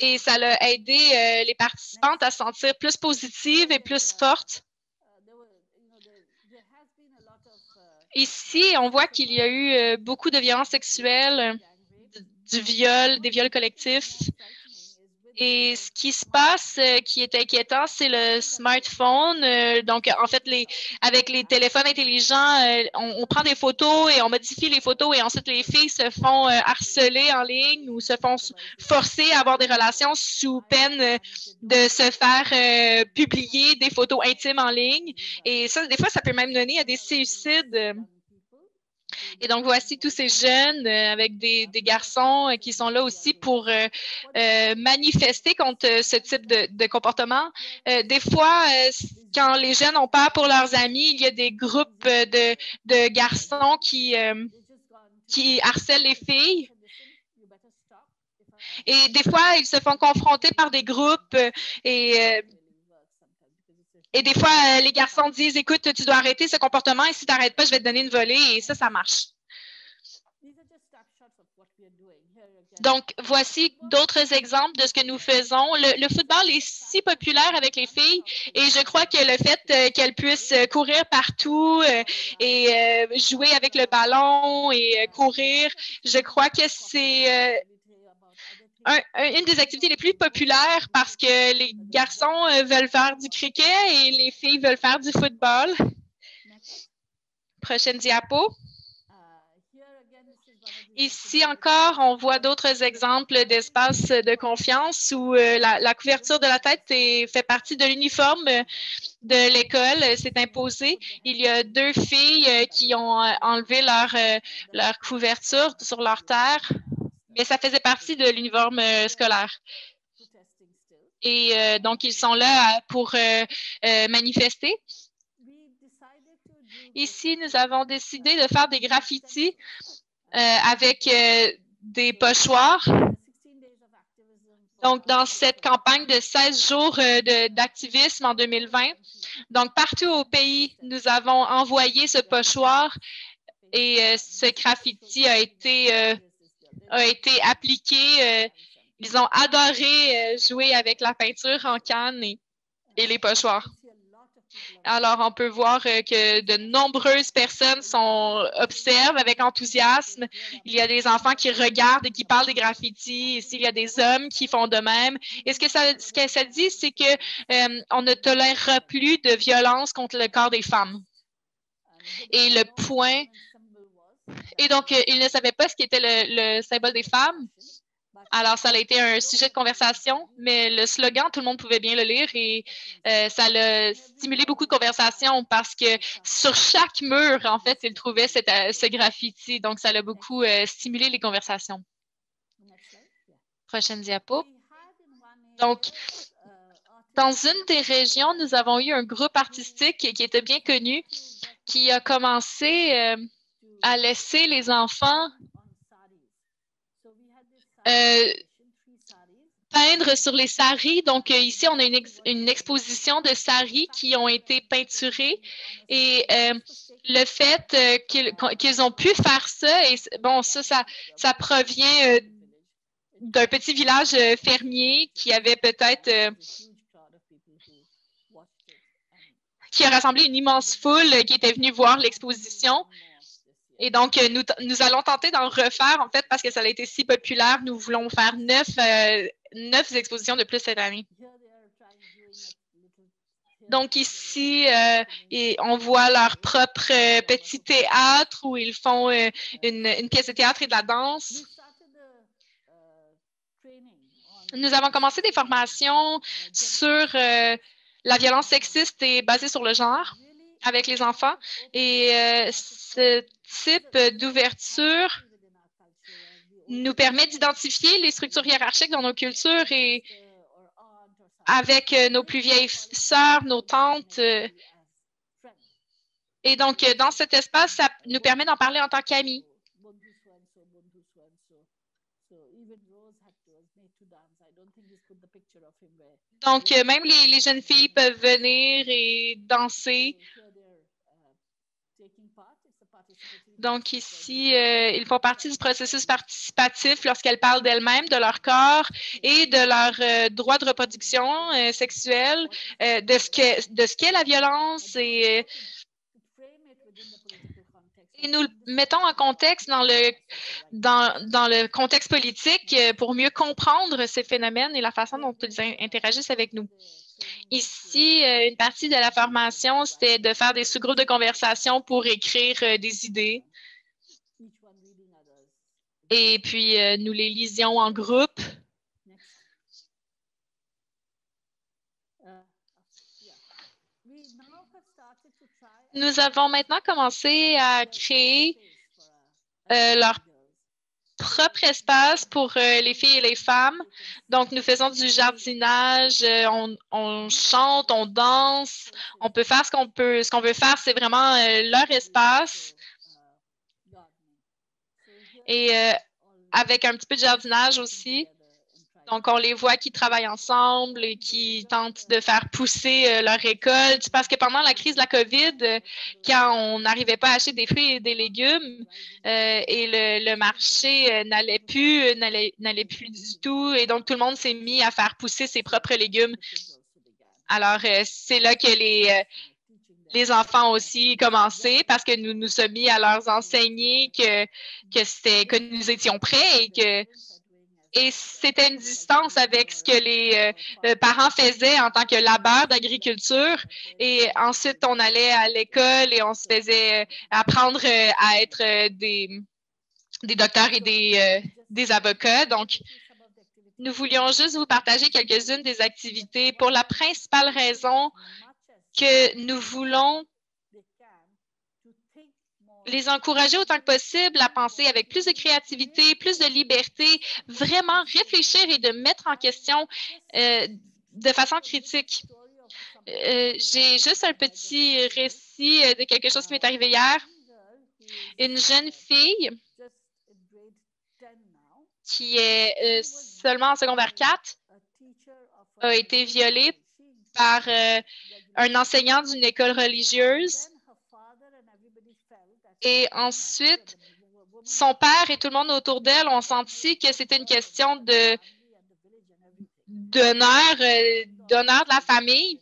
Et ça a aidé les participantes à se sentir plus positives et plus fortes. Ici, on voit qu'il y a eu beaucoup de violences sexuelles, du viol, des viols collectifs. Et ce qui se passe, qui est inquiétant, c'est le smartphone. Donc, en fait, avec les téléphones intelligents, on prend des photos et on modifie les photos et ensuite les filles se font harceler en ligne ou se font forcer à avoir des relations sous peine de se faire publier des photos intimes en ligne. Et ça, des fois, ça peut même donner à des suicides. Et donc, voici tous ces jeunes avec des garçons qui sont là aussi pour manifester contre ce type de comportement. Des fois, quand les jeunes ont peur pour leurs amis, il y a des groupes de garçons qui harcèlent les filles. Et des fois, ils se font confronter par des groupes et des fois, les garçons disent, écoute, tu dois arrêter ce comportement et si tu n'arrêtes pas, je vais te donner une volée. Et ça marche. Donc, voici d'autres exemples de ce que nous faisons. Le football est si populaire avec les filles et je crois que le fait qu'elles puissent courir partout et jouer avec le ballon et courir, je crois que c'est une des activités les plus populaires parce que les garçons veulent faire du cricket et les filles veulent faire du football. Prochaine diapo. Ici encore, on voit d'autres exemples d'espaces de confiance où la couverture de la tête fait partie de l'uniforme de l'école, c'est imposé. Il y a 2 filles qui ont enlevé leur couverture sur leur terre, mais ça faisait partie de l'uniforme scolaire. Et donc, ils sont là pour manifester. Ici, nous avons décidé de faire des graffitis avec des pochoirs. Donc, dans cette campagne de 16 jours d'activisme en 2020, donc partout au pays, nous avons envoyé ce pochoir et ce graffiti a été appliqué. Ils ont adoré jouer avec la peinture en canne et les pochoirs. Alors, on peut voir que de nombreuses personnes observent avec enthousiasme. Il y a des enfants qui regardent et qui parlent des graffitis. Ici, il y a des hommes qui font de même. Et ce que ça dit, c'est qu'on ne tolérera plus de violence contre le corps des femmes. Et le point... Et donc, ils ne savaient pas ce qu'était le symbole des femmes. Alors, ça a été un sujet de conversation, mais le slogan, tout le monde pouvait bien le lire et ça a stimulé beaucoup de conversations parce que sur chaque mur, en fait, ils trouvaient ce graffiti. Donc, ça a beaucoup stimulé les conversations. Prochaine diapo. Donc, dans une des régions, nous avons eu un groupe artistique qui était bien connu, qui a commencé à laisser les enfants peindre sur les saris. Donc, ici, on a une exposition de saris qui ont été peinturés et le fait qu'ils ont pu faire ça, et bon, ça provient d'un petit village fermier qui avait peut-être qui a rassemblé une immense foule qui était venue voir l'exposition. Et donc, nous allons tenter d'en refaire, en fait, parce que ça a été si populaire. Nous voulons faire 9 expositions de plus cette année. Donc, ici, on voit leur propre petit théâtre où ils font une pièce de théâtre et de la danse. Nous avons commencé des formations sur la violence sexiste et basée sur le genre avec les enfants. Et ce type d'ouverture nous permet d'identifier les structures hiérarchiques dans nos cultures et avec nos plus vieilles sœurs, nos tantes. Et donc, dans cet espace, ça nous permet d'en parler en tant qu'amis. Donc, même les jeunes filles peuvent venir et danser. Donc, ici, ils font partie du processus participatif lorsqu'elles parlent d'elles-mêmes, de leur corps et de leurs droits de reproduction sexuelle, de ce qu'est la violence et nous le mettons en contexte dans le contexte politique pour mieux comprendre ces phénomènes et la façon dont ils interagissent avec nous. Ici, une partie de la formation, c'était de faire des sous-groupes de conversation pour écrire des idées. Et puis, nous les lisions en groupe. Nous avons maintenant commencé à créer leur propre espace pour les filles et les femmes. Donc, nous faisons du jardinage, on chante, on danse, on peut faire ce qu'on veut faire, c'est vraiment leur espace. Et avec un petit peu de jardinage aussi. Donc, on les voit qui travaillent ensemble et qui tentent de faire pousser leur récolte. Parce que pendant la crise de la COVID, quand on n'arrivait pas à acheter des fruits et des légumes et le marché n'allait plus du tout. Et donc, tout le monde s'est mis à faire pousser ses propres légumes. Alors, c'est là que les enfants aussi commencé parce que nous nous sommes mis à leur enseigner que nous étions prêts et c'était une distance avec ce que les parents faisaient en tant que labeur d'agriculture. Et ensuite, on allait à l'école et on se faisait apprendre à être des docteurs et des avocats. Donc, nous voulions juste vous partager quelques-unes des activités pour la principale raison que nous voulons les encourager autant que possible à penser avec plus de créativité, plus de liberté, vraiment réfléchir et de mettre en question de façon critique. J'ai juste un petit récit de quelque chose qui m'est arrivé hier. Une jeune fille qui est seulement en secondaire 4 a été violée par un enseignant d'une école religieuse. Et ensuite, son père et tout le monde autour d'elle ont senti que c'était une question d'honneur de la famille.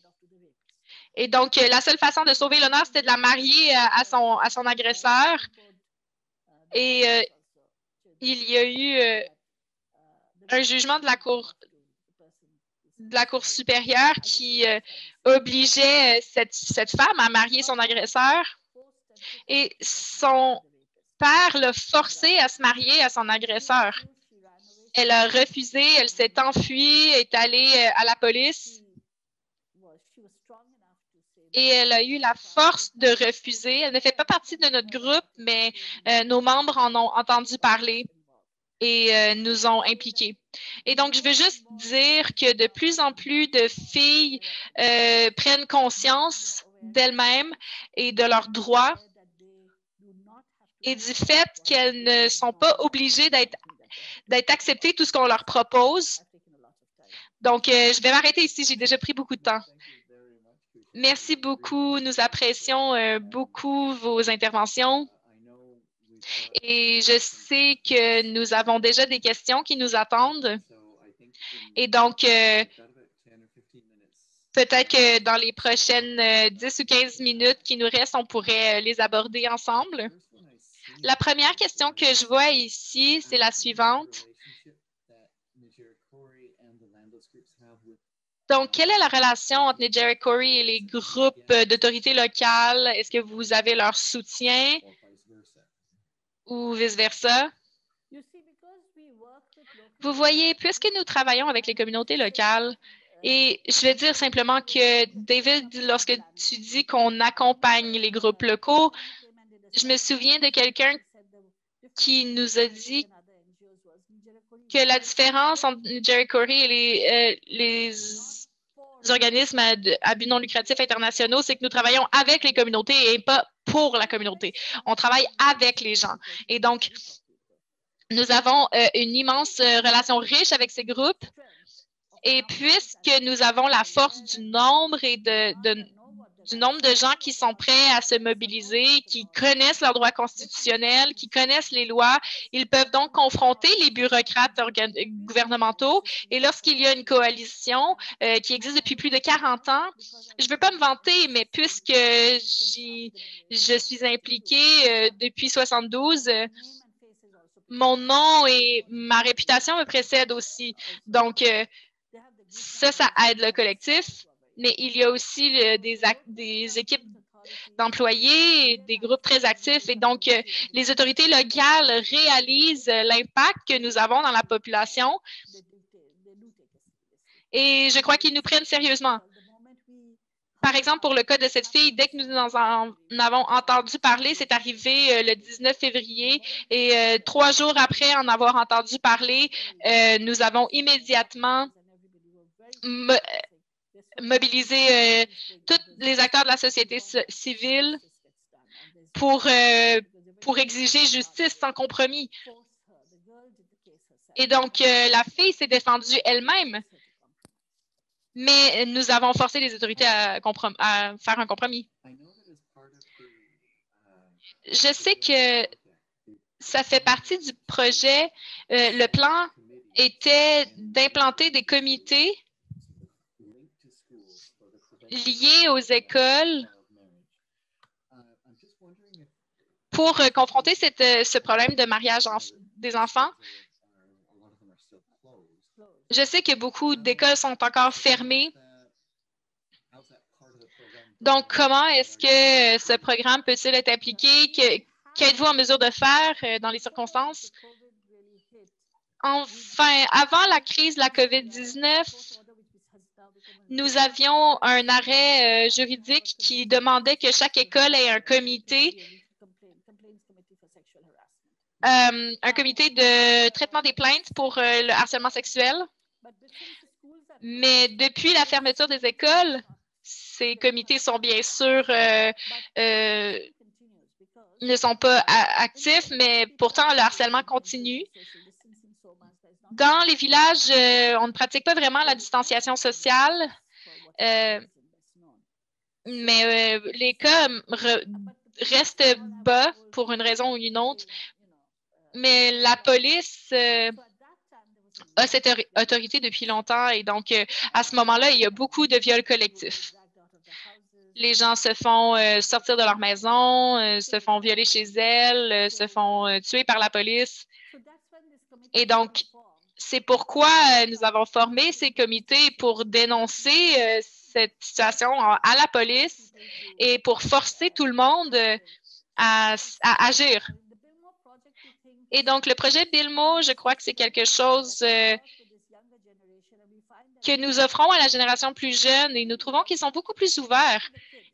Et donc, la seule façon de sauver l'honneur, c'était de la marier à son agresseur. Et il y a eu un jugement de la Cour supérieure qui obligeait cette femme à marier son agresseur. Et son père l'a forcée à se marier à son agresseur. Elle a refusé, elle s'est enfuie, est allée à la police et elle a eu la force de refuser. Elle ne fait pas partie de notre groupe, mais nos membres en ont entendu parler et nous ont impliqués. Et donc, je veux juste dire que de plus en plus de filles prennent conscience d'elles-mêmes et de leurs droits et du fait qu'elles ne sont pas obligées d'être acceptées tout ce qu'on leur propose. Donc, je vais m'arrêter ici. J'ai déjà pris beaucoup de temps. Merci beaucoup. Nous apprécions beaucoup vos interventions. Et je sais que nous avons déjà des questions qui nous attendent. Et donc, peut-être que dans les prochaines 10 ou 15 minutes qui nous restent, on pourrait les aborder ensemble. La première question que je vois ici, c'est la suivante. Donc, quelle est la relation entre Negerikori et les groupes d'autorités locales? Est-ce que vous avez leur soutien ou vice-versa? Vous voyez, puisque nous travaillons avec les communautés locales, et je vais dire simplement que, David, lorsque tu dis qu'on accompagne les groupes locaux, je me souviens de quelqu'un qui nous a dit que la différence entre Jerry Corey et les organismes à but non lucratif internationaux, c'est que nous travaillons avec les communautés et pas pour la communauté. On travaille avec les gens. Et donc, nous avons une immense relation riche avec ces groupes. Et puisque nous avons la force du nombre et du nombre de gens qui sont prêts à se mobiliser, qui connaissent leurs droits constitutionnels, qui connaissent les lois, ils peuvent donc confronter les bureaucrates gouvernementaux. Et lorsqu'il y a une coalition qui existe depuis plus de 40 ans, je ne veux pas me vanter, mais puisque je suis impliquée depuis 72, mon nom et ma réputation me précèdent aussi. Donc, ça aide le collectif, mais il y a aussi des équipes d'employés, des groupes très actifs. Et donc, les autorités locales réalisent l'impact que nous avons dans la population et je crois qu'ils nous prennent sérieusement. Par exemple, pour le cas de cette fille, dès que nous en avons entendu parler, c'est arrivé le 19 février et 3 jours après en avoir entendu parler, nous avons immédiatement mobiliser tous les acteurs de la société civile pour exiger justice sans compromis. Et donc, la fille s'est défendue elle-même, mais nous avons forcé les autorités à faire un compromis. Je sais que ça fait partie du projet. Le plan était d'implanter des comités liés aux écoles pour confronter ce problème de mariage des enfants. Je sais que beaucoup d'écoles sont encore fermées. Donc, comment est-ce que ce programme peut-il être appliqué? Qu'êtes-vous en mesure de faire dans les circonstances? Enfin, avant la crise de la COVID-19, nous avions un arrêt juridique qui demandait que chaque école ait un comité de traitement des plaintes pour le harcèlement sexuel. Mais depuis la fermeture des écoles, ces comités sont bien sûr ne sont pas actifs, mais pourtant le harcèlement continue. Dans les villages, on ne pratique pas vraiment la distanciation sociale, mais les cas restent bas pour une raison ou une autre. Mais la police a cette autorité depuis longtemps et donc à ce moment-là, il y a beaucoup de viols collectifs. Les gens se font sortir de leur maison, se font violer chez elles, se font tuer par la police. Et donc, c'est pourquoi nous avons formé ces comités pour dénoncer cette situation à la police et pour forcer tout le monde à agir. Et donc, le projet Bilmo, je crois que c'est quelque chose que nous offrons à la génération plus jeune et nous trouvons qu'ils sont beaucoup plus ouverts.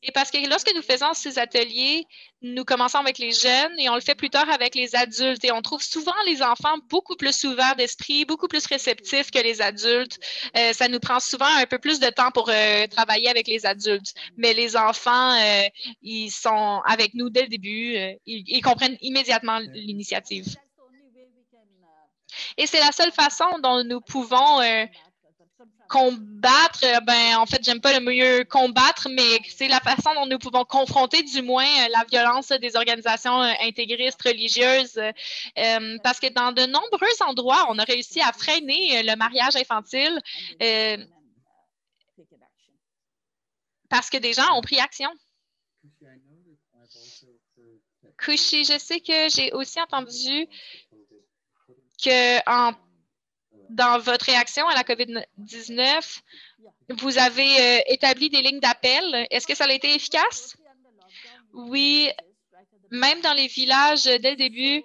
Et parce que lorsque nous faisons ces ateliers, nous commençons avec les jeunes et on le fait plus tard avec les adultes. Et on trouve souvent les enfants beaucoup plus ouverts d'esprit, beaucoup plus réceptifs que les adultes. Ça nous prend souvent un peu plus de temps pour travailler avec les adultes. Mais les enfants, ils sont avec nous dès le début. Ils comprennent immédiatement l'initiative. Et c'est la seule façon dont nous pouvons combattre, en fait, j'aime pas le mieux combattre, mais c'est la façon dont nous pouvons confronter du moins la violence des organisations intégristes religieuses, parce que dans de nombreux endroits, on a réussi à freiner le mariage infantile parce que des gens ont pris action. Kushi, je sais que j'ai aussi entendu que dans votre réaction à la COVID-19, vous avez établi des lignes d'appel. Est-ce que ça a été efficace? Oui, même dans les villages, dès le début,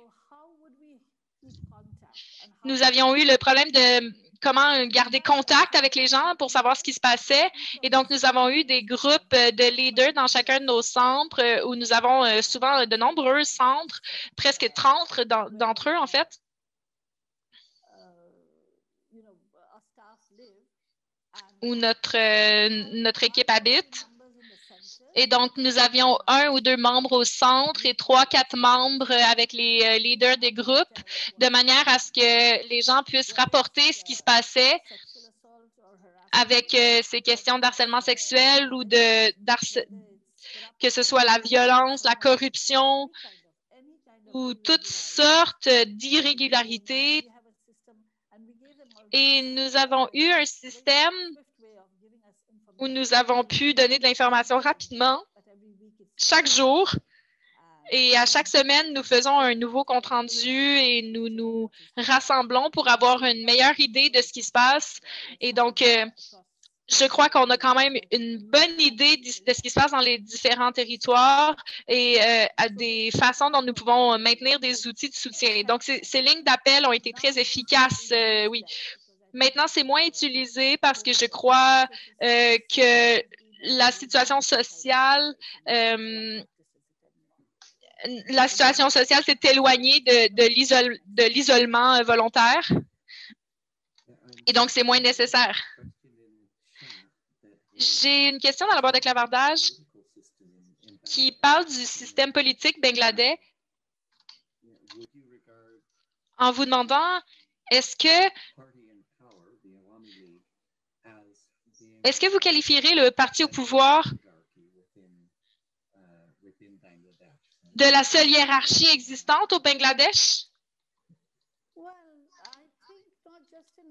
nous avions eu le problème de comment garder contact avec les gens pour savoir ce qui se passait. Et donc, nous avons eu des groupes de leaders dans chacun de nos centres où nous avons souvent de nombreux centres, presque 30 d'entre eux, en fait. où notre équipe habite. Et donc, nous avions 1 ou 2 membres au centre et 3, 4 membres avec les leaders des groupes, de manière à ce que les gens puissent rapporter ce qui se passait avec ces questions d'harcèlement sexuel ou que ce soit la violence, la corruption ou toutes sortes d'irrégularités. Et nous avons eu un système où nous avons pu donner de l'information rapidement chaque jour. Et à chaque semaine, nous faisons un nouveau compte-rendu et nous nous rassemblons pour avoir une meilleure idée de ce qui se passe. Et donc, je crois qu'on a quand même une bonne idée de ce qui se passe dans les différents territoires et à des façons dont nous pouvons maintenir des outils de soutien. Donc, ces lignes d'appel ont été très efficaces, oui. Maintenant, c'est moins utilisé parce que je crois que la situation sociale s'est éloignée de l'isolement volontaire. Et donc, c'est moins nécessaire. J'ai une question dans la boîte de clavardage qui parle du système politique bangladais en vous demandant est-ce que vous qualifierez le parti au pouvoir de la seule hiérarchie existante au Bangladesh?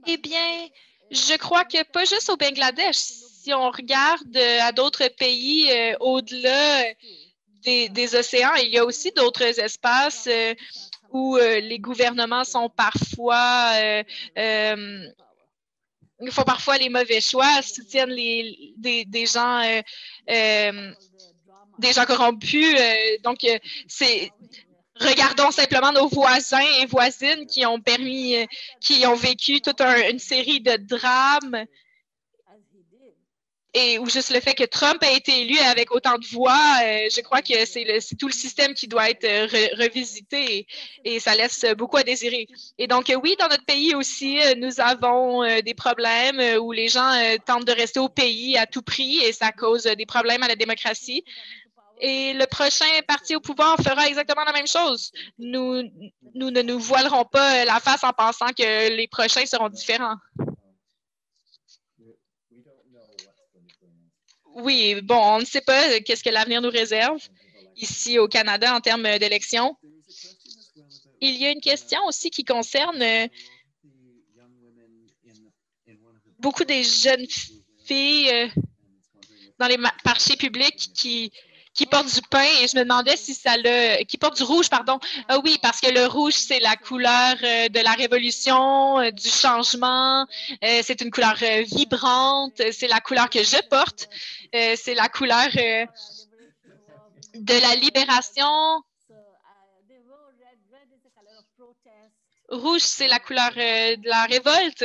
Eh bien, je crois que pas juste au Bangladesh. Si on regarde à d'autres pays au-delà des océans, il y a aussi d'autres espaces où les gouvernements sont parfois font parfois les mauvais choix, soutiennent des gens corrompus. Donc, regardons simplement nos voisins et voisines qui ont vécu toute une série de drames. Et ou juste le fait que Trump ait été élu avec autant de voix, je crois que c'est tout le système qui doit être revisité et ça laisse beaucoup à désirer. Et donc, oui, dans notre pays aussi, nous avons des problèmes où les gens tentent de rester au pays à tout prix et ça cause des problèmes à la démocratie. Et le prochain parti au pouvoir fera exactement la même chose. Nous ne nous voilerons pas la face en pensant que les prochains seront différents. Oui, bon, on ne sait pas qu'est-ce que l'avenir nous réserve ici au Canada en termes d'élections. Il y a une question aussi qui concerne beaucoup des jeunes filles dans les marchés publics qui portent du pain et je me demandais si qui portent du rouge, pardon. Ah oui, parce que le rouge, c'est la couleur de la révolution, du changement. C'est une couleur vibrante. C'est la couleur que je porte. C'est la couleur de la libération. Rouge, c'est la couleur de la révolte.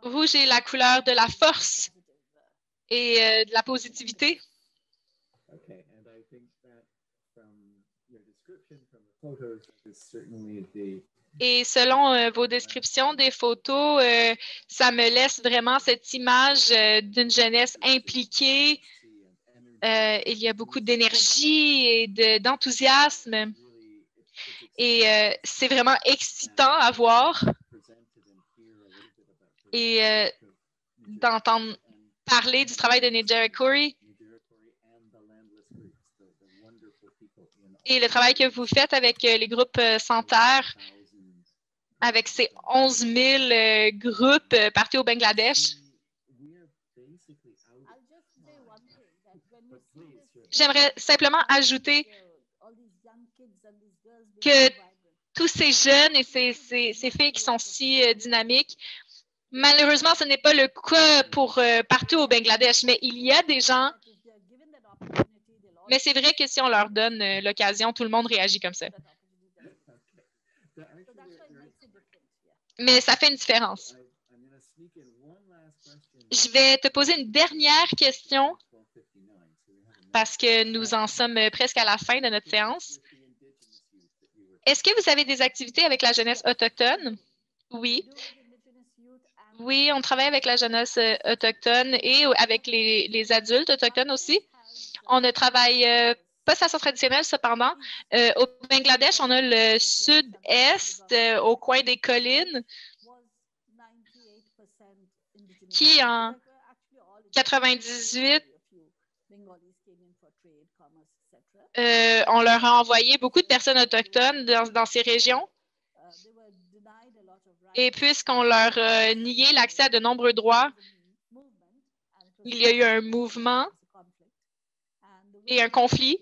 Rouge est la couleur de la force et de la positivité. Et selon vos descriptions des photos, ça me laisse vraiment cette image d'une jeunesse impliquée. Il y a beaucoup d'énergie et d'enthousiasme. Et c'est vraiment excitant à voir et d'entendre parler du travail de Nidjara Khoury et le travail que vous faites avec les groupes sans terre, avec ces 11 000 groupes partis au Bangladesh. J'aimerais simplement ajouter que tous ces jeunes et ces filles qui sont si dynamiques, malheureusement, ce n'est pas le cas pour partout au Bangladesh, mais il y a des gens, mais c'est vrai que si on leur donne l'occasion, tout le monde réagit comme ça. Mais ça fait une différence. Je vais te poser une dernière question parce que nous en sommes presque à la fin de notre séance. Est-ce que vous avez des activités avec la jeunesse autochtone? Oui. Oui, on travaille avec la jeunesse autochtone et avec les adultes autochtones aussi. On ne travaille pas de façon traditionnelle, cependant. Au Bangladesh, on a le sud-est, au coin des collines, qui en 98, on leur a envoyé beaucoup de personnes autochtones dans ces régions. Et puisqu'on leur a nié l'accès à de nombreux droits, il y a eu un mouvement et un conflit.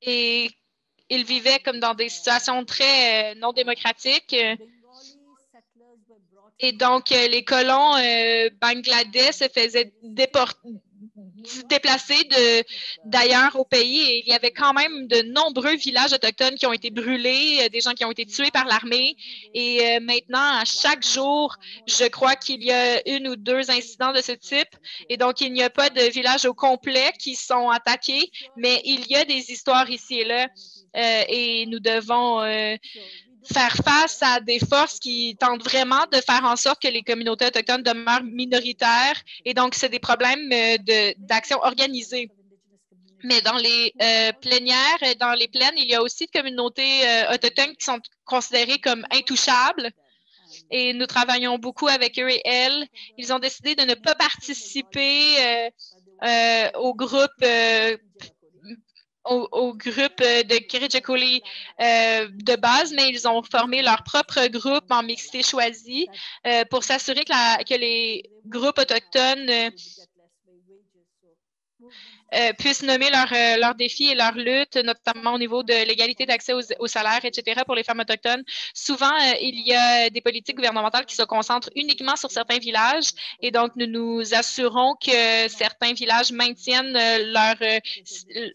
Et ils vivaient comme dans des situations très non démocratiques. Et donc, les colons bangladais se faisaient déplacer d'ailleurs au pays et il y avait quand même de nombreux villages autochtones qui ont été brûlés, des gens qui ont été tués par l'armée. Et maintenant, à chaque jour, je crois qu'il y a une ou deux incidents de ce type. Et donc, il n'y a pas de villages au complet qui sont attaqués, mais il y a des histoires ici et là et nous devons faire face à des forces qui tentent vraiment de faire en sorte que les communautés autochtones demeurent minoritaires. Et donc, c'est des problèmes d'action organisée. Mais dans les plénières, dans les plaines, il y a aussi des communautés autochtones qui sont considérées comme intouchables. Et nous travaillons beaucoup avec eux et elles. Ils ont décidé de ne pas participer au groupe au groupe de Kirijikuli de base, mais ils ont formé leur propre groupe en mixité choisie pour s'assurer que les groupes autochtones puissent nommer leurs défis et leurs luttes, notamment au niveau de l'égalité d'accès aux salaires, etc., pour les femmes autochtones. Souvent, il y a des politiques gouvernementales qui se concentrent uniquement sur certains villages et donc nous nous assurons que certains villages maintiennent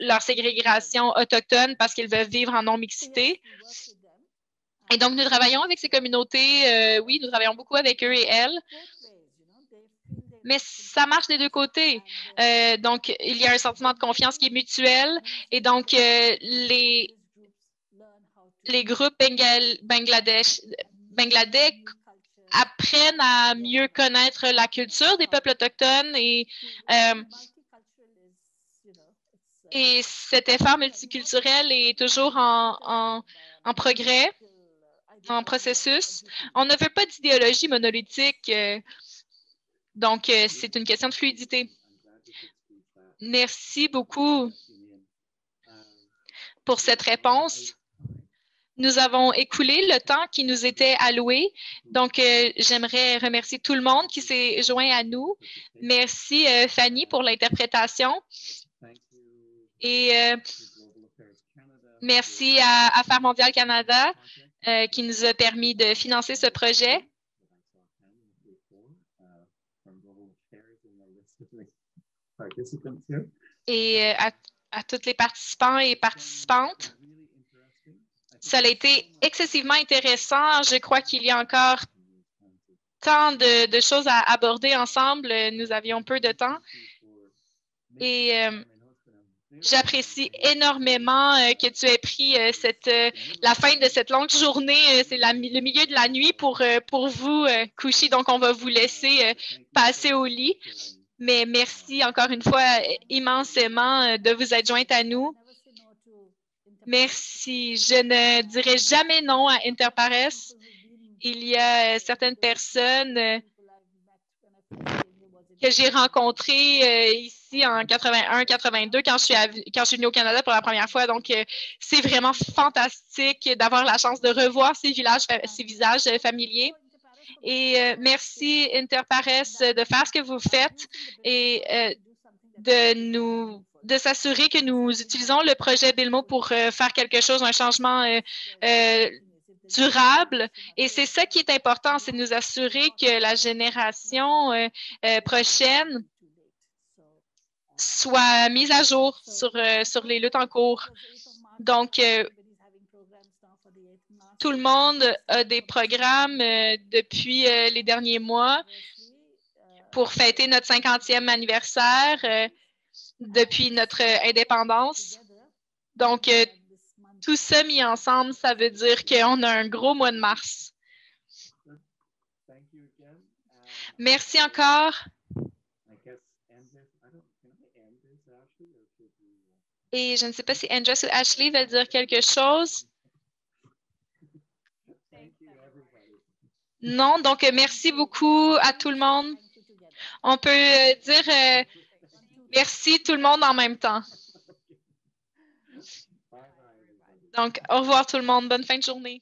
leur ségrégation autochtone parce qu'ils veulent vivre en non-mixité. Et donc, nous travaillons avec ces communautés. Oui, nous travaillons beaucoup avec eux et elles. Mais ça marche des deux côtés. Donc, il y a un sentiment de confiance qui est mutuel. Et donc, les groupes bangladais apprennent à mieux connaître la culture des peuples autochtones et cet effort multiculturel est toujours en progrès, en processus. On ne veut pas d'idéologie monolithique. Donc, c'est une question de fluidité. Merci beaucoup pour cette réponse. Nous avons écoulé le temps qui nous était alloué. Donc, j'aimerais remercier tout le monde qui s'est joint à nous. Merci, Fanny, pour l'interprétation. Et merci à Affaires mondiales Canada qui nous a permis de financer ce projet. Et à tous les participants et participantes. Ça a été excessivement intéressant. Je crois qu'il y a encore tant de choses à aborder ensemble. Nous avions peu de temps. Et j'apprécie énormément que tu aies pris la fin de cette longue journée. C'est le milieu de la nuit pour vous coucher. Donc, on va vous laisser passer au lit. Mais merci encore une fois immensément de vous être jointe à nous. Merci. Je ne dirai jamais non à Interpares. Il y a certaines personnes que j'ai rencontrées ici en 81-82 quand je suis venue au Canada pour la première fois. Donc, c'est vraiment fantastique d'avoir la chance de revoir ces visages familiers. Et merci Interpares de faire ce que vous faites et de s'assurer que nous utilisons le projet Bilmo pour faire quelque chose, un changement durable. Et c'est ça qui est important, c'est de nous assurer que la génération prochaine soit mise à jour sur les luttes en cours. Donc, tout le monde a des programmes depuis les derniers mois pour fêter notre 50e anniversaire. depuis notre indépendance. Donc, tout ça mis ensemble, ça veut dire qu'on a un gros mois de mars. Merci encore. Et je ne sais pas si Andress ou Ashley veulent dire quelque chose. Non, donc merci beaucoup à tout le monde. On peut dire merci tout le monde en même temps. Donc, au revoir tout le monde. Bonne fin de journée.